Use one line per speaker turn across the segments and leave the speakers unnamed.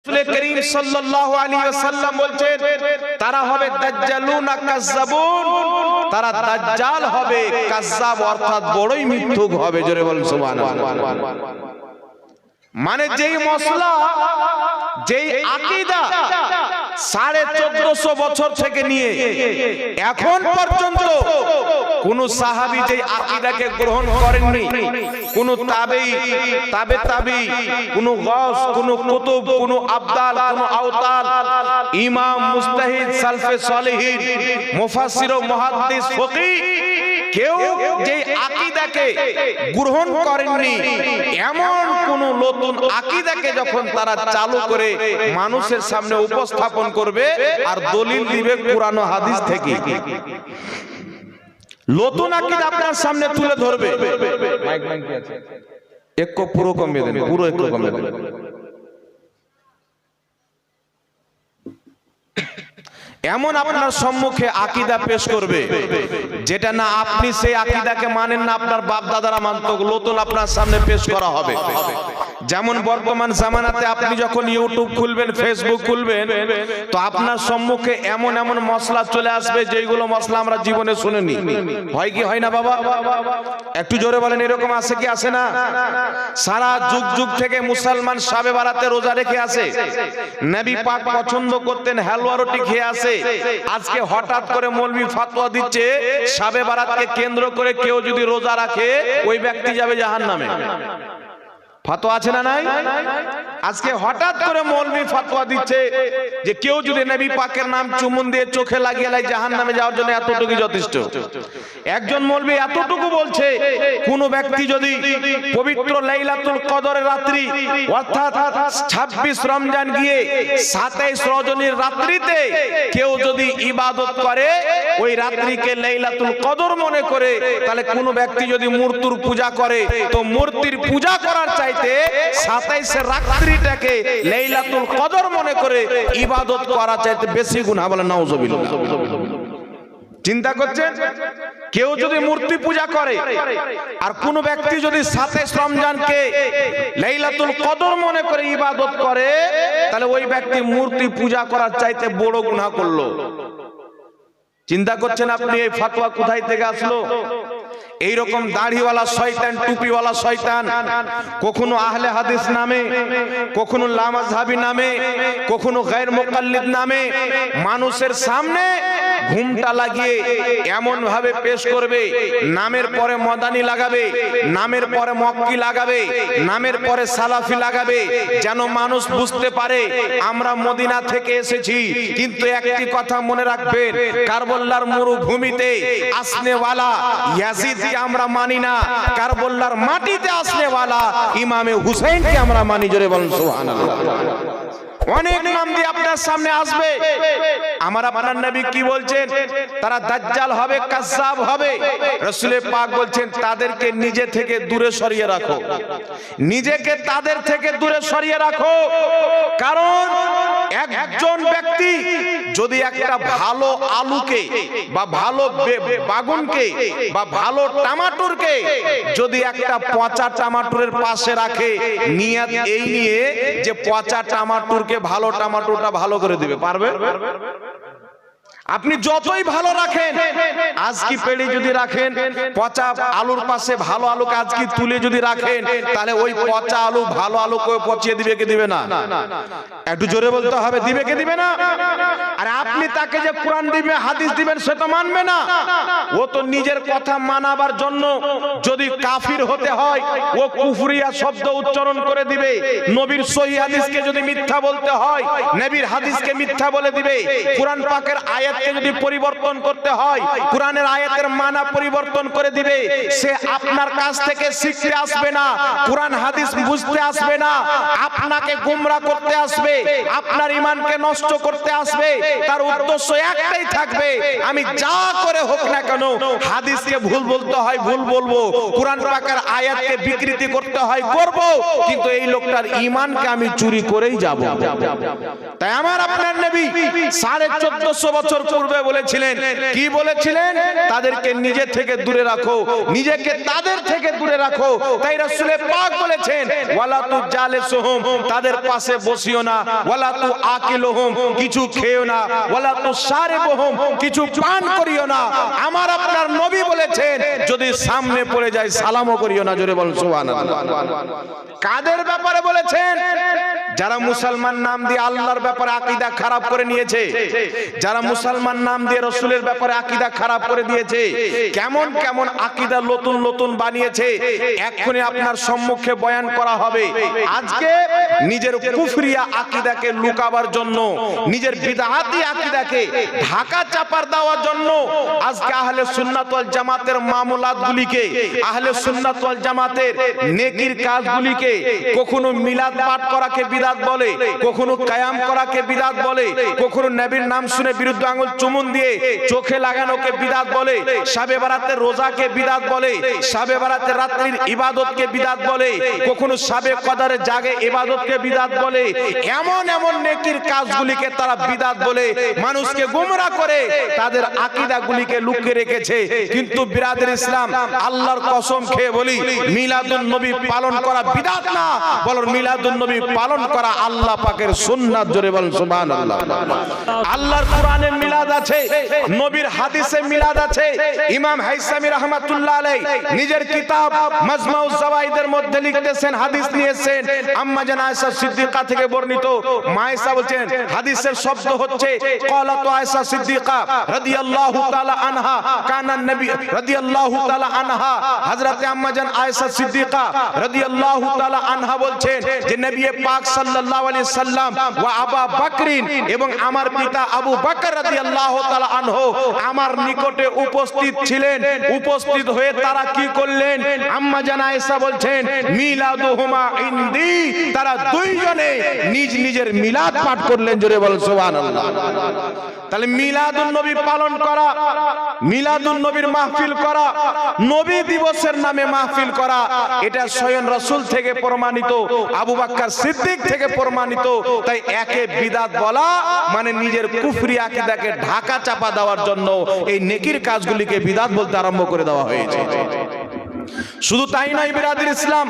রাসূল করিম সাল্লাল্লাহু আলাইহি ওয়াসাল্লাম বলছেন তারা হবে দাজ্জালুনা কাজ্জাবুন, তারা দাজ্জাল হবে, কাজ্জাব অর্থাৎ বড়ই মিথ্যুক হবে। জোরে বলুন সুবহানাল্লাহ। মানে যেই মশলা, যেই আকীদা 1450 বছর থেকে নিয়ে এখন পর্যন্ত কোন সাহাবী যেই আকীদাকে গ্রহণ করেননি, কোন তাবেঈ, তাবে, কোন গাউস, কোন কুতুব, কোন আবদাল, কোন আওতাল, ইমাম, মুজতাহিদ, সালফে সালেহিন, মুফাসসির ও মুহাদ্দিস, ফকিহ, কেউ যে আকীদাকে গ্রহণ করেননি, এমন কোন নতুন আকীদাকে যখন তারা চালু করে মানুষের সামনে উপস্থাপন করবে আর দলিল দিবে কোরআন ও হাদিস থেকে, নতুন আকীদা আপনার সামনে তুলে ধরবে, একটু পুরো কমিয়ে দেন, পুরো একটু কমিয়ে দেন। এমন আপনার সম্মুখে আকীদা পেশ করবে যেটা না আপনি সেই আকীদাকে মানেন না, আপনার বাপ দাদারা মানত, নতুন আপনার সামনে পেশ করা হবে। যেমন বর্তমান জামানাতে আপনি যখন ইউটিউব খুলবেন, ফেসবুক খুলবেন, তো আপনার সম্মুখে এমন এমন মশলা চলে আসবে যেগুলো মশলা আমরা জীবনে শুনিনি। হয় কি হয় না বাবা? একটু জোরে বলেন, এরকম আছে কি আসে না? সারা যুগ যুগ থেকে মুসলমান শাবে বারাতে রোজা রেখে আসে, নবী পাক পছন্দ করতেন হালুয়া রুটি খেয়ে আসে। আজকে হঠাৎ করে মৌলবি ফতোয়া দিচ্ছে শাবে বারাতকে কেন্দ্র করে কেউ যদি রোজা রাখে ওই ব্যক্তি যাবে জাহান্নামে। ফতোয়া আছে না নাই? আজকে হঠাৎ করে মৌলবি ফতোয়া দিচ্ছে যে কেউ যদি নবী পাকের নাম চুমুন দিয়ে চোখে লাগিয়ে লাই জাহান্নামে যাওয়ার জন্য এতটুকু যথেষ্ট। একজন মৌলবি এতটুকু বলছে কোন ব্যক্তি যদি পবিত্র লাইলাতুল কদরের রাত্রি অর্থাৎ 26 রমজান গিয়ে 27 রজনীর রাত্রিতে কেউ যদি ইবাদত করে, ওই রাত্রিকে লাইলাতুল কদর মনে করে, তাহলে কোন ব্যক্তি যদি মূর্তির পূজা করে, তো মূর্তির পূজা করার চাইতে 27 রাত্রিটাকে লাইলাতুল কদর মনে করে ইবাদত করা চাইতে বেশি গুনাহ। বলেন নাউজুবিল্লাহ। চিন্তা করছেন, কেউ যদি মূর্তি পূজা করে আর কোন ব্যক্তি যদি 27 রমজানকে লাইলাতুল কদর মনে করে ইবাদত করে, তাহলে ওই ব্যক্তি মূর্তি পূজা করার চাইতে বড় গুনাহ করলো। চিন্তা করছেন আপনি এই ফতোয়া কোথায় থেকে আসলো? এইরকম দাড়িওয়ালা শয়তান, টুপিওয়ালা শয়তান কখনো আহলে হাদিস নামে, কখনো লামাযহাবী নামে, কখনো গায়র মুকাল্লিদ নামে মানুষের সামনে ঘুমটা লাগিয়ে এমন ভাবে পেশ করবে, নামের পরে মদানি লাগাবে, নামের পরে মক্কি লাগাবে, নামের পরে সালাফি লাগাবে, যেন মানুষ বুঝতে পারে আমরা মদিনা থেকে এসেছি। কিন্তু একটি কথা মনে রাখবেন, কারবালার মরুভূমিতে আসনেওয়ালা ইয়াজিদ আমরা মানি না, কারবালার মাটিতে আসনেওয়ালা ইমামে হুসাইনকে আমরা মানি। জোরে বলুন সুবহানাল্লাহ। অনেক নাম দিয়ে আপনার সামনে আসবে। আমার আপনার নবী কি বলছেন? তারা দাজ্জাল হবে, কাজ্জাব হবে। রাসূল পাক বলছেন তাদেরকে নিজে থেকে দূরে সরিয়ে রাখো, নিজেকে তাদের থেকে দূরে সরিয়ে রাখো। কারণ একজন ব্যক্তি যদি একটা ভালো আলুকে বা ভালো বাগুনকে বা ভালো টমেটোকে যদি একটা পচা টমেটোর পাশে রাখে, নিয়ত এই নিয়ে যে পচা টমেটোকে ভালো টমেটোটা ভালো করে দিবে, পারবে? আপনি যতই ভালো রাখেন, আজকে পেড়ে যদি রাখেন পচা আলুর পাশে ভালো আলুকে আজকে তুলে যদি রাখেন, তাহলে ওই পচা আলু ভালো আলুকে পচিয়ে দিবে কি দিবে না? একটু জোরে বলতে হবে, দিবে কি দিবে না? আর আপনি তাকে যে কোরআন দিবে, হাদিস দিবেন, সে তো মানবে না। ও তো নিজের কথা মানাবার জন্য যদি কাফির হতে হয়, ও কুফরিয়া শব্দ উচ্চারণ করে দিবে। নবীর সহিহ হাদিসকে যদি মিথ্যা বলতে হয়, নবীর হাদিসকে মিথ্যা বলে দিবে। কোরআন পাকের আয়াত যদি পরিবর্তন করতে হয়, কোরআনের আয়াতের মানা পরিবর্তন করে দিবে। সে আপনার কাছ থেকে শিখতে আসবে না, কোরআন হাদিস বুঝতে আসবে না, আপনাকে গোমরা করতে আসবে, আপনার ঈমানকে নষ্ট করতে আসবে। তার উদ্দেশ্য একটাই থাকবে, আমি যা করে হোক না কেন হাদিসকে ভুল বলতে হয় ভুল বলবো, কোরআন পাকের আয়াতকে বিকৃতি করতে হয় করব, কিন্তু এই লোকটার ঈমানকে আমি চুরি করেই যাব। তাই আমার আপনার নবী 1450 বছর পূর্বে বলেছিলেন, কি বলেছিলেন? তাদেরকে নিজে থেকে দূরে রাখো, নিজেকে তাদের থেকে দূরে রাখো। তাই রাসূল পাক বলেছেন, ওয়ালা তু জালিসুহুম, তাদের পাশে বসিও না, ওয়ালা তু আকিলুহুম, কিছু খেও না, ওয়ালা তু শারিবুহুম, কিছু পান করিও না। আমার আপনার নবী বলেছেন, যদি সামনে পড়ে যায় সালামও করিও না। জোরে বল সুবহানাল্লাহ। কাদের ব্যাপারে বলেছেন? যারা মুসলমান নাম দিয়ে আল্লাহর ব্যাপারে আকীদা খারাপ করে নিয়েছে, যারা মুসলমান নাম দিয়ে রাসূলের ব্যাপারে আকীদা খারাপ করে দিয়েছে, কেমন কেমন আকীদা নতুন নতুন বানিয়েছে, এক্ষুনি আপনার সম্মুখে বয়ান করা হবে। আজকে নিজের কুফরিয়া আকীদাকে লুকাবার জন্য, নিজের বিদআতি আকীদাকে ঢাকা চাপার দেওয়ার জন্য আজকে আহলে সুন্নাত ওয়াল জামাতের মামলাতগুলিকে, আহলে সুন্নাত ওয়াল জামাতের নেকির কাজগুলিকে কখনো মিলাদ পাঠ করাকে বিদআত বলে, কখনো কায়াম করাকে বিদআত বলে, কখনো নবীর নাম শুনে বিরুদ্ধে আঙ্গুল চুমুন দিয়ে চোখে লাগানোকে বিদআত বলে, শাবে বারাতের রোজাকে বিদআত বলে, শাবে বারাতের রাত্রির ইবাদতকে বিদআত বলে, কখনো শাবে কদরে জাগে ইবাদতকে বিদআত বলে। এমন এমন নেকির কাজগুলিকে তারা বিদআত বলে মানুষকে গোমরা করে তাদের আকীদাগুলিকে লুকিয়ে রেখেছে। কিন্তু বিরাদর ইসলাম, আল্লাহর কসম খেয়ে বলি, মিলাদুন নবী পালন করা বিদআত না, বরং মিলাদুন নবী পালন করা আল্লাহ পাকের সুন্নাত। জোরে বলেন সুবহানাল্লাহ। আল্লাহর কোরআনে মিলাদ আছে, নবীর হাদিসে মিলাদ আছে। ইমাম হাইসামি রাহমাতুল্লাহ আলাইহি নিজের কিতাব মাজমাউজ জাওয়াইদের মধ্যে লিখতেছেন, হাদিস নিয়েছেন আম্মা জান আয়েশা সিদ্দিকা থেকে বর্ণিত। মা আয়েশা বলেন, হাদিসের শব্দ হচ্ছে ক্বালাতু আয়েশা সিদ্দিকা রাদিয়াল্লাহু তাআলা আনহা কানা নবী রাদিয়াল্লাহু তাআলা আনহা, হযরতে আম্মা জান আয়েশা সিদ্দিকা রাদিয়াল্লাহু তাআলা আনহা বলছেন যে নবী পাক সাল্লাল্লাহু আলাইহি সাল্লাম ওয়া আবু বকরিন, এবং আমার পিতা আবু বকর রাদিয়াল্লাহু তাআলা আনহু আমার নিকটে উপস্থিত ছিলেন। উপস্থিত হয়ে তারা কি করলেন? আম্মা জান আয়েশা বলছেন, মিলাদুহুমা ইনদি, তারা দুইজনে নিজ নিজের মিলাদ পাঠ করলেন। জোরে বল সুবহানাল্লাহ। তাহলে মিলাদুন নবী পালন করা, মিলাদুন নবীর মাহফিল করা, নবী দিবসের নামে মাহফিল করা, এটা স্বয়ং রাসূল থেকে প্রমাণিত, আবু বকর সিদ্দিক থেকে প্রমাণিত। তাই একে বিদআত বলা মানে নিজের কুফরি আকীদাকে ঢাকা চাপা দেওয়ার জন্য এই নেকির কাজগুলিকে বিদআত বলতে আরম্ভ করে দেওয়া হয়েছে। শুধু তাই নয় বিরাদর ইসলাম,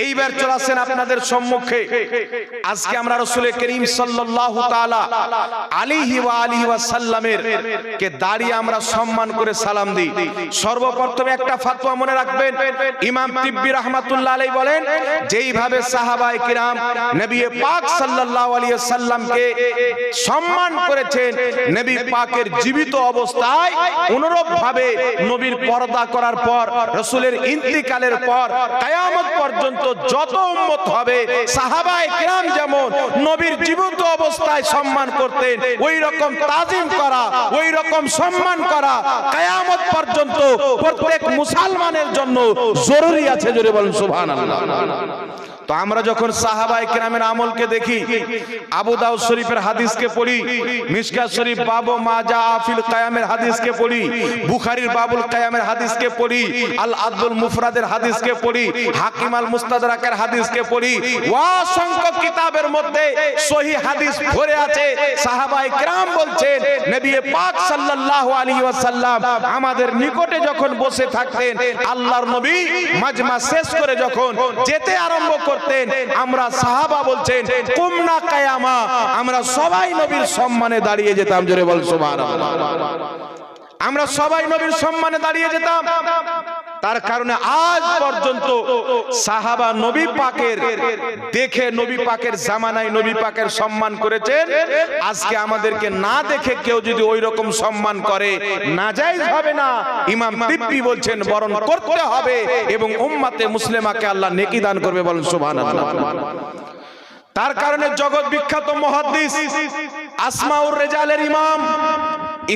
এইবার চলাছেন আপনাদের সম্মুখে। আজকে আমরা রাসূল করিম সাল্লাল্লাহু তাআলা আলাইহি ওয়া আলিহি ওয়াসাল্লামের কে দাঁড়িয়ে আমরা সম্মান করে সালাম দিই। সর্বপ্রথম একটা ফতোয়া মনে রাখবেন, ইমাম তিব্বি রাহমাতুল্লাহ আলাইহি বলেন, যেইভাবে সাহাবায়ে কিরাম নবী পাক সাল্লাল্লাহু আলাইহি ওয়াসাল্লামকে সম্মান করেছেন নবী পাকের জীবিত অবস্থায়, অনুরূপ ভাবে নবীর পর্দা করার পর, রাসূলের ইন্তিকালের পর কিয়ামত পর্যন্ত যত উম্মত হবে, সাহাবায়ে কিরাম যেমন নবীর জীবিত অবস্থায় সম্মান করতেন, ওই রকম তাজিম করা, ওই রকম সম্মান করা কিয়ামত পর্যন্ত প্রত্যেক মুসলমানের জন্য জরুরি আছে। জোরে বলেন সুবহানাল্লাহ। তো আমরা যখন সাহাবায়ে কিরামের আমলকে দেখি, আবু দাউদ শরীফের হাদিসকে পড়ি, মিশকাত শরীফ বাবু মা জা ফিল কিয়ামের হাদিসকে পড়ি, বুখারীর বাবুল কিয়ামের হাদিসকে পড়ি, আল আদবুল মুফরাদের হাদিসকে পড়ি, হাকিম আল মুস্তাদরাকের হাদিসকে পড়ি, অসংখ্য কিতাবের মধ্যে সহিহ হাদিস ভরে আছে। সাহাবায়ে কিরাম বলছেন, নবী পাক সাল্লাল্লাহু আলাইহি ওয়াসাল্লাম আমাদের নিকটে যখন বসে থাকতেন, আল্লাহর নবী মাজমা শেষ করে যখন যেতে আরম্ভ করতেন, আমরা সাহাবা বলছেন কুমনা কিয়ামা, আমরা সবাই নবীর সম্মানে দাঁড়িয়ে যেতাম। জোরে বল সুবহানাল্লাহ। আমরা সবাই নবীর সম্মানে দাঁড়িয়ে যেতাম। তার কারণে আজ পর্যন্ত সাহাবা নবী পাকের দেখে, নবী পাকের জামানায় নবী পাকের সম্মান করেছেন। আজকে আমাদেরকে না দেখে কেউ যদি ওই রকম সম্মান করে, নাজায়েজ হবে না। ইমাম তিব্বি বলছেন বরণ করতে হবে, এবং উম্মতে মুসলিমাকে আল্লাহ নেকি দান করবে। বলেন সুবহানাল্লাহ। তার কারণে জগৎ বিখ্যাত মুহাদ্দিস আসমাউর রিজালের ইমাম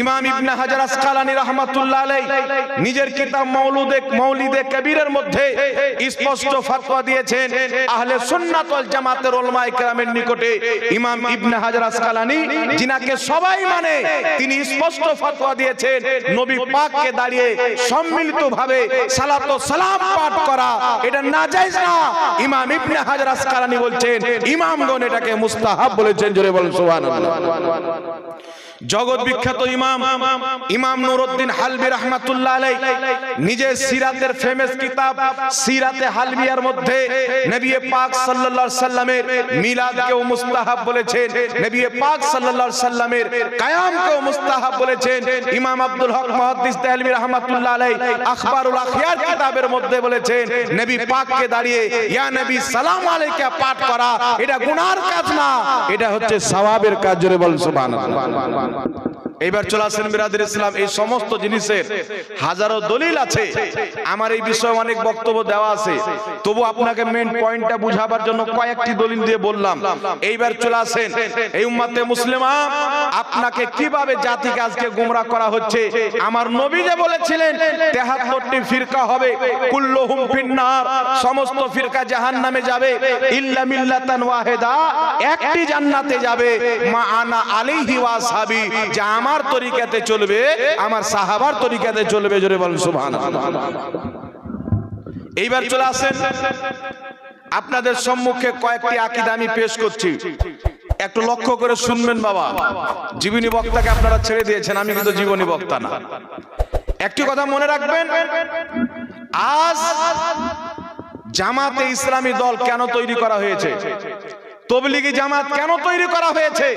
ইমাম ইবনে হাজার আসকালানী রাহমাতুল্লাহ আলাইহি নিজের কিতাব মাউলিদে কবিরের মধ্যে স্পষ্ট ফতোয়া দিয়েছেন। আহলে সুন্নাত ওয়াল জামাতের উলামায়ে কেরামের নিকটে ইমাম ইবনে হাজার আসকালানী, যিনাকে সবাই মানে, তিনি স্পষ্ট ফতোয়া দিয়েছেন নবী পাককে দাঁড়িয়ে সম্মিলিতভাবে সালাত ও সালাম পাঠ করা এটা নাজায়েজ না। ইমাম ইবনে হাজার আসকালানী বলছেন, ইমামগণ এটাকে মুস্তাহাব বলেছেন। জোরে বলেন সুবহানাল্লাহ। জগৎ বিখ্যাত ইমাম নুরউদ্দিন হালবি রাহমাতুল্লাহ আলাইহি নিজের সিরাতের ফেমাস কিতাব সিরাতে হালবিয়ার মধ্যে নবী পাক সাল্লাল্লাহু আলাইহি সাল্লামের মিলাদকেও মুস্তাহাব বলেছেন, নবী পাক সাল্লাল্লাহু আলাইহি সাল্লামের কিয়ামকেও মুস্তাহাব বলেছেন। ইমাম আব্দুল হক মুহাদ্দিস দেহলভী রাহমাতুল্লাহ আলাইহি আখবারুল আখিয়ার কিতাবের মধ্যে বলেছেন নবী পাককে দাঁড়িয়ে ইয়া নবী সালাম আলাইকা পাঠ করা এটা গুনার কাজ না, এটা হচ্ছে সওয়াবের কাজ। জোরে বল সুবহানাল্লাহ। এইবার চলে আসেন বিরাদর ইসলাম, এই সমস্ত জিনিসের হাজারো দলিল আছে। আমার এই বিষয়ে অনেক বক্তব্য দেওয়া আছে, তবু আপনাকে মেইন পয়েন্টটা বুঝাবার জন্য কয়েকটি দলিল দিয়ে বললাম। এইবার চলে আসেন এই উম্মতে মুসলিমা আপনাকে কিভাবে জাতিকে আজকে গোমরাহ করা হচ্ছে। আমার নবী যে বলেছিলেন 73টি ফিরকা হবে, কুল্লুহুম ফিন্নার, সমস্ত ফিরকা জাহান্নামে যাবে, ইল্লা মিল্লাতান ওয়াহিদা, একটি জান্নাতে যাবে, মা আনা আলাইহি ওয়া আসহাবি, যা আমার তরিকাতে চলবে, আমার সাহাবার তরিকাতে চলবে। জোরে বলেন সুবহানাল্লাহ। এইবার চলে আসেন আপনাদের সম্মুখে কয়েকটি আকীদা আমি পেশ করছি, একটু লক্ষ্য করে শুনবেন বাবা। জীবনী বক্তাকে আপনারা ছেড়ে দিয়েছেন, আমি কিন্তু জীবনী বক্তা না। একটি কথা মনে রাখবেন, আজ জামাতে ইসলামী দল কেন তৈরি করা হয়েছে, তবলিগি জামাত কেন তৈরি করা হয়েছে,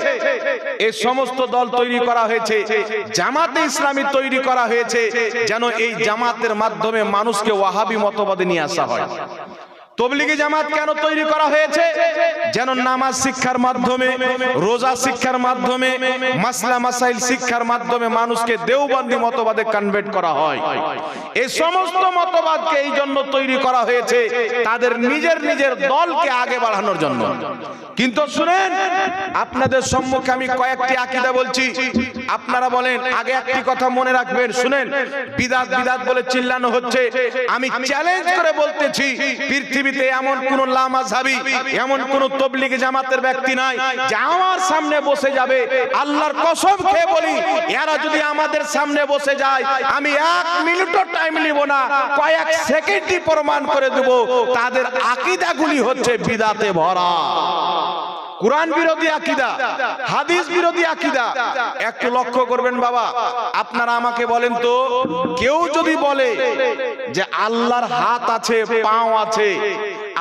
এই সমস্ত দল তৈরি করা হয়েছে, জামাতে ইসলামী তৈরি করা হয়েছে যেন এই জামাতের মাধ্যমে মানুষকে ওয়াহাবি মতবাদে নিয়ে আসা হয়। তবলিগি জামাত কেন তৈরি করা হয়েছে, যেন নামাজ শিক্ষার মাধ্যমে, রোজা শিক্ষার মাধ্যমে, মাসলা মাসাইল শিক্ষার মাধ্যমে মানুষকে দেওবন্দি মতবাদে কনভার্ট করা হয়। এই সমস্ত মতবাদকে এই জন্য তৈরি করা হয়েছে তাদের নিজের নিজের দলকে আগে বাড়ানোর জন্য। কিন্তু শুনেন, আপনাদের সম্মুখে আমি কয়েকটি আকীদা বলছি, আপনারা বলেন। আগে একটি কথা মনে রাখবেন, শুনেন, বিদআত বিদআত বলে চিল্লানো হচ্ছে, আমি চ্যালেঞ্জ করে বলতেছি পৃথিবীতে এমন কোন লামাযহাবী, এমন কোন তবলিগি জামাতের ব্যক্তি নাই যে আমার সামনে বসে যাবে, আল্লাহর কসম খেয়ে বলি, এরা যদি আমাদের সামনে বসে যায় আমি 1 মিনিটও টাইম নিব না, কয়েক সেকেন্ডই প্রমাণ করে দেব তাদের আকীদাগুলি হচ্ছে বিদআতে ভরা, কুরআন বিরোধী আকীদা, হাদিস বিরোধী আকীদা। একটু লক্ষ্য করবেন বাবা, আপনারা আমাকে বলেন তো, কেউ যদি বলে যে আল্লাহর হাত আছে, পাও আছে,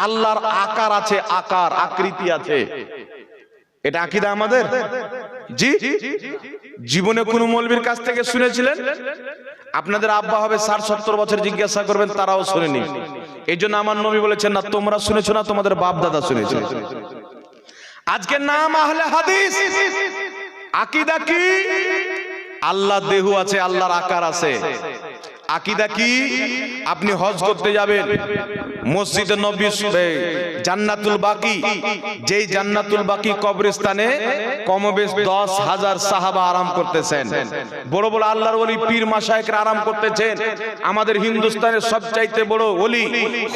আল্লাহর আকার আছে, আকার আকৃতি আছে, এটা আকীদা আমাদের? জি, জীবনে কোন মৌলবীর কাছ থেকে শুনেছিলেন? আপনাদের আব্বা হবে 60-70 বছর, জিজ্ঞাসা করবেন তারাও শুনেনি। এই জন্য আমার নবী বলেছেন না তোমরা শুনেছো না, তোমাদের বাপ দাদা শুনেছে। আজকে নাম আহলে হাদিস, আকীদা কি? আল্লাহ দেহ আছে, আল্লাহর আকার আছে। আকীদা কি? আপনি হজ করতে যাবেন, মসজিদে নববী, জান্নাতুল বাকি, যেই জান্নাতুল বাকি কবরস্থানে কমবেশ 10,000 সাহাবা আরাম করতেছেন, বড় বড় আল্লাহর ওলি পীর মাশায়েখরা আরাম করতেছেন। আমাদের হিন্দুস্তানের সবচাইতে বড় ওলি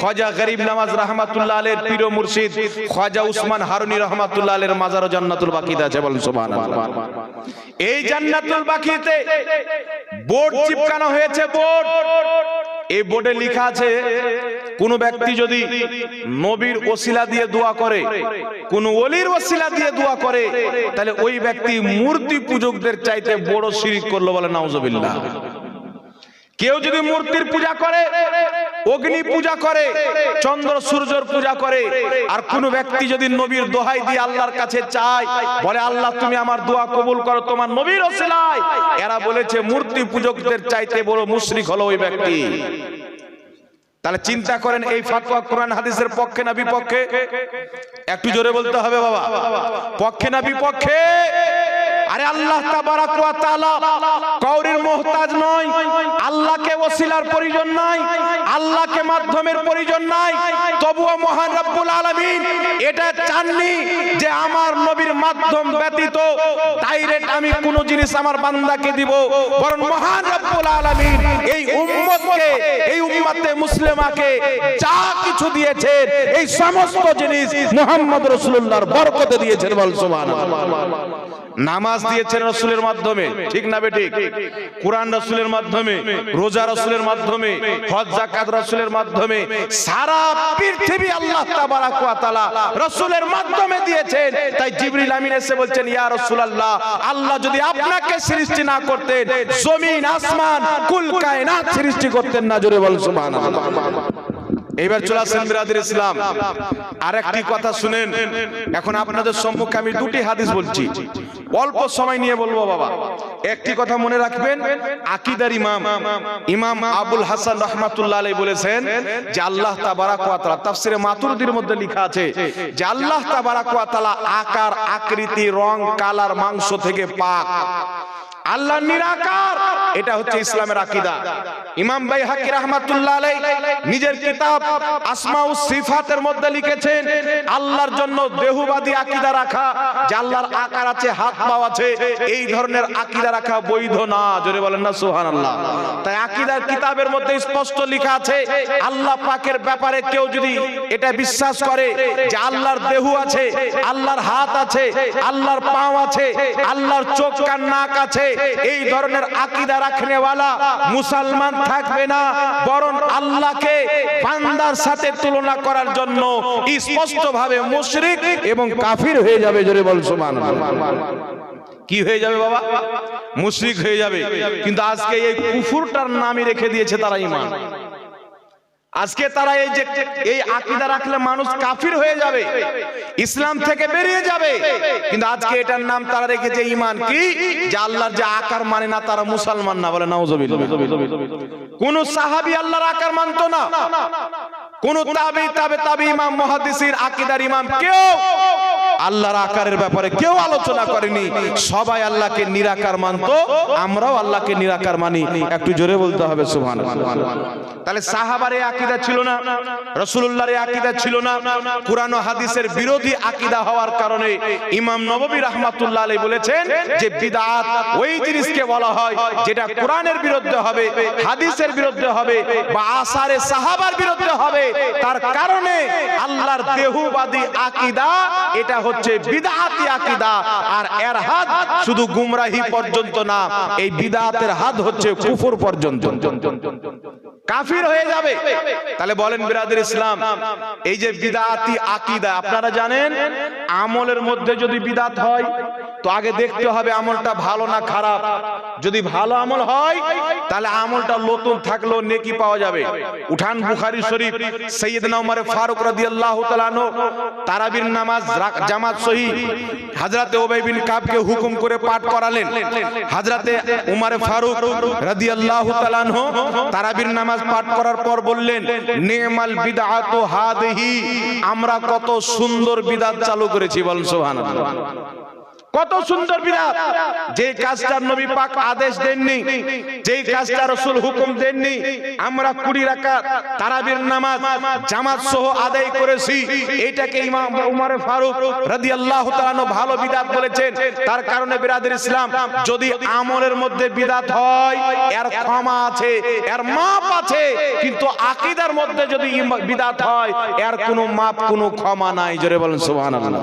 খাজা গরিব নওয়াজ রাহমাতুল্লাহ আলাইহির পীর ও মুর্শিদ খাজা উসমান হারুনি রাহমাতুল্লাহ আলাইহির মাজারও জান্নাতুল বাকিতে আছে। বলেন সুবহানাল্লাহ। এই জান্নাতুল বাকিতে বোর্ড চিপকানো হয়েছে, বোর্ড, এই বোর্ডে লেখা আছে কোন ব্যক্তি যদি নবীর ওসিলা দিয়ে দোয়া করে, কোন ওলির ওসিলা দিয়ে দোয়া করে, তাহলে ওই ব্যক্তি মূর্তি পূজকদের চাইতে বড় শিরক করলো। বলে নাউজুবিল্লাহ। কেউ যদি মূর্তির পূজা করে, অগ্নি পূজা করে, চন্দ্র সূর্যের পূজা করে, আর কোন ব্যক্তি যদি নবীর দোহাই দিয়ে আল্লাহর কাছে চায়, বলে আল্লাহ তুমি আমার দোয়া কবুল করো তোমার নবীর ওসিলায়, এরা বলেছে মূর্তি পূজকদের চাইতে বড় মুশরিক হলো ওই ব্যক্তি। তাহলে চিন্তা করেন, এই ফাতোয়া কোরআন হাদিসের পক্ষে না বিপক্ষে? একটু জোরে বলতে হবে বাবা, পক্ষে না বিপক্ষে? আরে আল্লাহ তাবারাক ওয়া তাআলা কাউরির মুহতাজ নয়, আল্লাহকে ওসিলার প্রয়োজন নাই, আল্লাহকে মাধ্যমের প্রয়োজন নাই, তবুও মহান রব্বুল আলামিন এটা চাননি যে আমার নবীর মাধ্যম ব্যতীত ডাইরেক্ট আমি কোন জিনিস আমার বান্দাকে দিব, বরং মহান রব্বুল আলামিন এই উম্মতকে, এই উম্মতে মুসলিমাকে যা কিছু দিয়েছেন এই সমস্ত জিনিস মুহাম্মদ রাসূলুল্লাহর বরকতে দিয়েছেন। বল সুবহানাল্লাহ। নামাজ দিয়েছেন রাসূলের মাধ্যমে, ঠিক না বেঠিক? কুরআন রাসূলের মাধ্যমে, রোজা রাসূলের মাধ্যমে, হজ যাকাত রাসূলের রাসূলের মাধ্যমে সারা পৃথিবী আল্লাহ তাবারাক ওয়া তাআলা রাসূলের মাধ্যমে দিয়েছেন। তাই জিবরিল আমিন এসে বলছেন, ইয়া রাসূলুল্লাহ, আল্লাহ যদি আপনাকে সৃষ্টি না করতেন, জমিন আসমান কুল কায়নাত সৃষ্টি করতেন না। জোরে বল সুবহানাল্লাহ। এবার চলে আসেন বিরাদর ইসলাম, আরেকটি কথা শুনেন। এখন আপনাদের সম্মুখে আমি দুটি হাদিস বলছি, অল্প সময় নিয়ে বলবো বাবা। একটি কথা মনে রাখবেন, আকীদার ইমাম আবুল হাসান রাহমাতুল্লাহ আলাইহি বলেছেন যে আল্লাহ তাবারাক ওয়া তাআলা, তাফসিরে মাতুরিদির মধ্যে লেখা আছে যে আল্লাহ তাবারাক ওয়া তাআলা আকার, আকৃতি, রং, কালার, মাংস থেকে পাক। আল্লাহ নিরাকার, এটা হচ্ছে ইসলামের আকীদা। ইমাম বাইহাকী রাহমাতুল্লাহ আলাইহি নিজের কিতাব আসমাউস সিফাতের মধ্যে লিখেছেন আল্লাহর জন্য দেহবাদী আকীদা রাখা, যে আল্লাহর আকার আছে, হাত পা আছে, এই ধরনের আকীদা রাখা বৈধ না। জোরে বলেন না সুবহানাল্লাহ। তাই আকীদার কিতাবের মধ্যে স্পষ্ট লেখা আছে আল্লাহ পাকের ব্যাপারে কেউ যদি এটা বিশ্বাস করে যে আল্লাহর দেহ আছে, আল্লাহর হাত আছে, আল্লাহর পা আছে, আল্লাহর চোখ কান নাক আছে, এই ধরনের আকীদা রাখনেওয়ালা মুসলমান থাকবে না, বরং আল্লাহকে বান্দার সাথে তুলনা করার জন্য স্পষ্টভাবে মুশরিক এবং কাফির হয়ে যাবে। জোরে বল সুবহানাল্লাহ। কি হয়ে যাবে বাবা? মুশরিক হয়ে যাবে। কিন্তু আজকে এই কুফরটার নামই রেখে দিয়েছে তারা ঈমান। আজকে তারা এই আকীদা রাখলে মানুষ কাফির হয়ে যাবে, ইসলাম থেকে বেরিয়ে যাবে, কিন্তু আজকে এটার নাম তারা রেখেছে ঈমান। কি? যে আল্লাহর যে আকার মানে না, তারা মুসলমান না। বলে নাউজুবিল্লাহ। কোন সাহাবী আল্লাহর আকার মানতো না, কোন তাবে ইমাম, মুহাদ্দিসিন, আকীদার ইমাম কেউ আল্লাহর আকারের ব্যাপারে কেউ আলোচনা করেনি। সবাই আল্লাহকে নিরাকার মানতো, আমরাও আল্লাহকে নিরাকার মানি। একটু জোরে বলতে হবে সুবহানাল্লাহ। তাহলে সাহাবার এই আকীদা ছিল না, রাসূলুল্লাহর এই আকীদা ছিল না। কুরআন ও হাদিসের বিরোধী আকীদা হওয়ার কারণে ইমাম নববী রাহমাতুল্লাহ আলাইহি বলেছেন যে বিদআত ওই জিনিসকে বলা হয় যেটা কোরআনের বিরুদ্ধে হবে, হাদিসের বিরুদ্ধে হবে বা আসারে সাহাবার বিরুদ্ধে হবে। তার কারণে আল্লাহর দেহবাদী আকীদা এটা হচ্ছে বিদআতি আকীদা। আর এর হাদ শুধু গুমরাহি পর্যন্ত না, এই বিদআতের হাদ হচ্ছে কুফর পর্যন্ত, কাফির হয়ে যাবে। তাহলে বলেন বিরাদর ইসলাম, এই যে বিদআতি আকীদা, আপনারা জানেন আমলের মধ্যে যদি বিদআত হয় তো আগে দেখতে হবে আমলটা ভালো না খারাপ। যদি ভালো আমল হয় তাহলে আমলটা নতুন থাকলেও নেকি পাওয়া যাবে। উঠান বুখারী শরীফ, সাইয়েদনা ওমর ফারুক রাদিয়াল্লাহু তাআলা আনহু তারাবির নামাজ জামাত সহিহ হযরতে উবাই বিন কাবকে হুকুম করে পাঠ করালেন। হযরতে ওমর ফারুক রাদিয়াল্লাহু তাআলা আনহু তারাবির নামাজ পাঠ করার পর বললেন, নি'মাল বিদআতু হাদিহি, আমরা কত সুন্দর বিদআত চালু করেছি। বলেন সুবহানাল্লাহ। কত সুন্দর বিদআত, যে কাজটা নবী পাক আদেশ দেননি, যেই কাজটা রাসূল হুকুম দেননি, আমরা 20 রাকাত তারাবির নামাজ জামাত সহ আদায় করেছি। এটাকে ইমাম ওমর ফারুক রাদিয়াল্লাহু তাআলা আনহু ভালো বিদআত বলেছেন। তার কারণে বিরাদর ইসলাম, যদি আমলের মধ্যে বিদআত হয় এর ক্ষমা আছে, এর মাপ আছে, কিন্তু আকীদার মধ্যে যদি বিদআত হয় এর কোনো মাপ, কোনো ক্ষমা নাই। জোরে বলেন সুবহানাল্লাহ।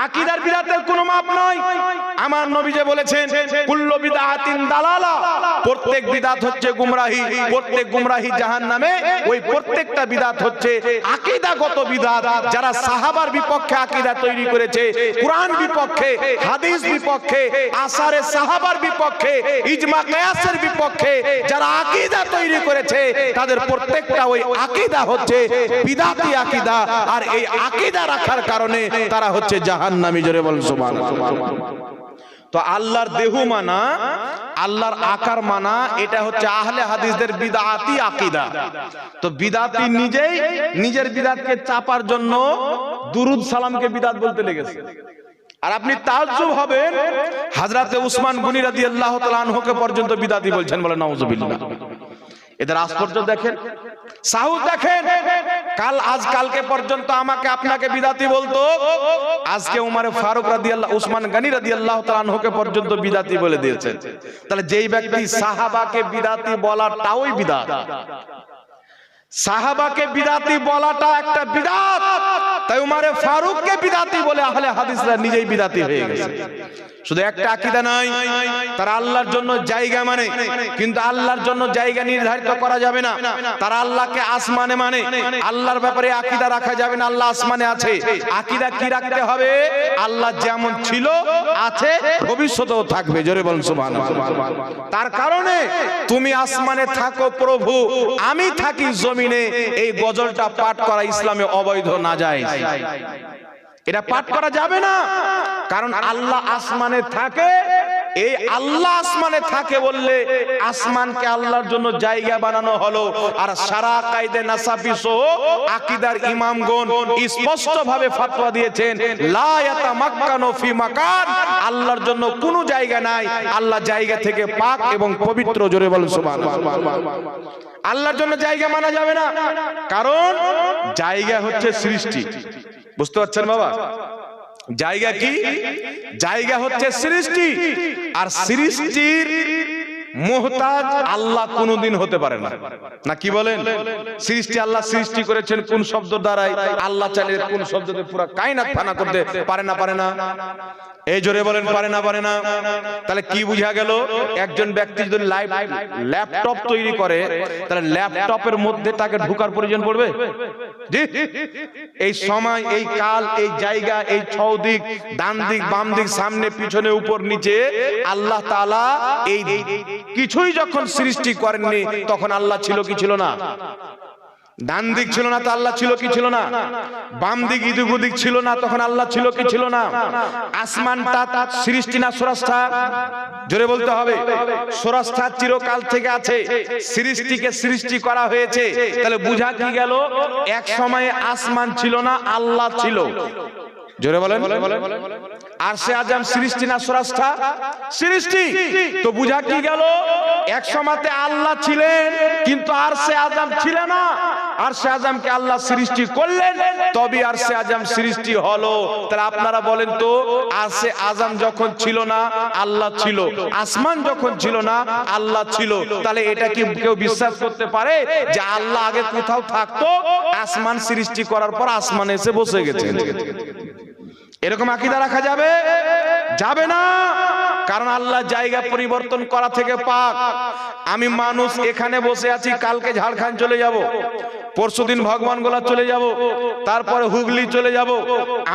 আকীদার বিদআতের কোনো মাপ নাই। আমার নবী যে বলেছেন কুল্লু বিদআতিন দালালা, প্রত্যেক বিদআত হচ্ছে গুমরাহি, প্রত্যেক গুমরাহি জাহান্নামে। ওই প্রত্যেকটা বিদআত হচ্ছে আকীদাগত বিদআত। যারা সাহাবার বিপক্ষে আকীদা তৈরি করেছে, কুরআন বিপক্ষে, হাদিস বিপক্ষে, আসারে সাহাবার বিপক্ষে, ইজমা কিয়াসের বিপক্ষে যারা আকীদা তৈরি করেছে, তাদের প্রত্যেকটা ওই আকীদা হচ্ছে বিদআতি আকীদা। আর এই আকীদা রাখার কারণে তারা হচ্ছে জাহান্নামী। জোরে বলেন সুবহানাল্লাহ। তো আল্লাহর দেহ মানা, আল্লাহর আকার মানা, এটা হচ্ছে আহলে হাদিসদের বিদআতি আকীদা। তো বিদআতি নিজেই নিজের বিদআতকে চাপার জন্য দুরুদ সালামকে বিদআত বলতে লেগেছে। আর আপনি তাজ্জুব হবেন, হযরতে উসমান গনি রাদিয়াল্লাহু তাআলা আনহুকে পর্যন্ত বিদআতি বলছেন। বলে নাউজুবিল্লাহ। এদের আস্পর্য দেখেন, সাহস দেখেন। কালকে পর্যন্ত আমাকে আপনাকে বিদআতি বলতো, আজকে উমর ফারুক রাদিয়াল্লাহু, উসমান গনি রাদিয়াল্লাহু তাআলা আনহুকে পর্যন্ত বিদআতি বলে দিয়েছেন। তাহলে যেই ব্যক্তি সাহাবাকে বিদআতি বলাটাও বিদআত, সাহাবাকে বিদআতি বলাটা একটা বিদআত। তাই উমর ফারুককে বিদআতি বলে আহলে হাদিসরা নিজেই বিদআতি হয়ে গেছে। শুধু একটা আকীদা নাই, তারা আল্লাহর জন্য জায়গা মানে, কিন্তু আল্লাহর জন্য জায়গা নির্ধারিত করা যাবে না। তারা আল্লাহকে আসমানে মানে, আল্লাহর ব্যাপারে আকীদা রাখা যাবে না আল্লাহ আসমানে আছে। আকীদা কি রাখতে হবে? আল্লাহ যেমন ছিল, আছে, ভবিষ্যতেও থাকবে। জোরে বলুন সুবহানাল্লাহ। তার কারণে তুমি আসমানে থাকো প্রভু, আমি থাকি জমিনে, এই গজলটা পাঠ করা ইসলামে অবৈধ, নাজায়েজ। এটা পাঠ করা যাবে না, কারণ আল্লাহ আসমানে থাকে। এই আল্লাহ আসমানে থাকে বললে আসমানকে আল্লাহর জন্য জায়গা বানানো হলো। আর সারা কায়দে নাসাফি সহ আকীদার ইমামগণ স্পষ্ট ভাবে ফতোয়া দিয়েছেন, লা ইয়াতামাক্কানু ফি মাকান, আল্লাহর জন্য কোনো জায়গা নাই, আল্লাহ জায়গা থেকে পাক এবং পবিত্র। জোরে বলুন সুবহানাল্লাহ। আল্লাহর জন্য জায়গা মানা যাবে না, কারণ জায়গা হচ্ছে সৃষ্টি। বুঝতে পারছেন বাবা? জায়গা কি? জায়গা হচ্ছে সৃষ্টি, আর সৃষ্টির মুহতাজ আল্লাহ কোনদিন হতে পারে না। না কি বলেন? সৃষ্টি আল্লাহ সৃষ্টি করেছেন কোন শব্দ দ্বারাই? আল্লাহ চাইলে কোন শব্দ দিয়ে পুরো কায়নাত ফানা করতে পারে না? পারে না? এই জোরে বলেন, পারে না? পারে না? তাহলে কি বুঝা গেল? একজন ব্যক্তি যদি ল্যাপটপ তৈরি করে, তাহলে ল্যাপটপের মধ্যে তাকে ঢোকার প্রয়োজন পড়বে? জি। এই সময়, এই কাল, এই জায়গা, এই চৌদিক, ডান দিক, বাম দিক, সামনে, পিছনে, উপর, নিচে, আল্লাহ তাআলা এই কিছুই যখন সৃষ্টি করেননি তখন আল্লাহ ছিল কি ছিল না? ডান দিক ছিল না তো আল্লাহ ছিল কি ছিল না? বাম দিক, ইদিক ওদিক ছিল না, তখন আল্লাহ ছিল কি ছিল না? আসমানটা সৃষ্টি না স্রষ্টা? জোরে বলতে হবে। স্রষ্টা চিরকাল থেকে আছে, সৃষ্টিকে সৃষ্টি করা হয়েছে। তাহলে বুঝা কি গেল? এক সময়ে আসমান ছিল না, আল্লাহ ছিল। জোরে বলেন। আরশে আজম সৃষ্টি না স্রষ্টা? সৃষ্টি। তো বুঝা কি গেল? এক সময়তে আল্লাহ ছিলেন, কিন্তু আরশে আজম ছিল না। আরশে আজমকে আল্লাহ সৃষ্টি করলেন, তবে আরশে আজম সৃষ্টি হলো। তাহলে আপনারা বলেন তো, আরশে আজম যখন ছিল না আল্লাহ ছিল, আসমান যখন ছিল না আল্লাহ ছিল, তাহলে এটা কি কেউ বিশ্বাস করতে পারে যে আল্লাহ আগে কোথাও থাকতো, আসমান সৃষ্টি করার পর আসমানে এসে বসে গেছে? এরকম আকীদা রাখা যাবে? যাবে না, কারণ আল্লাহ জায়গা পরিবর্তন করা থেকে পাক। আমি মানুষ এখানে বসে আছি, কালকে ঝাড়খণ্ড চলে যাব, পরশুদিন ভগবানগোলা চলে যাব, তারপরে হুগলি চলে যাব।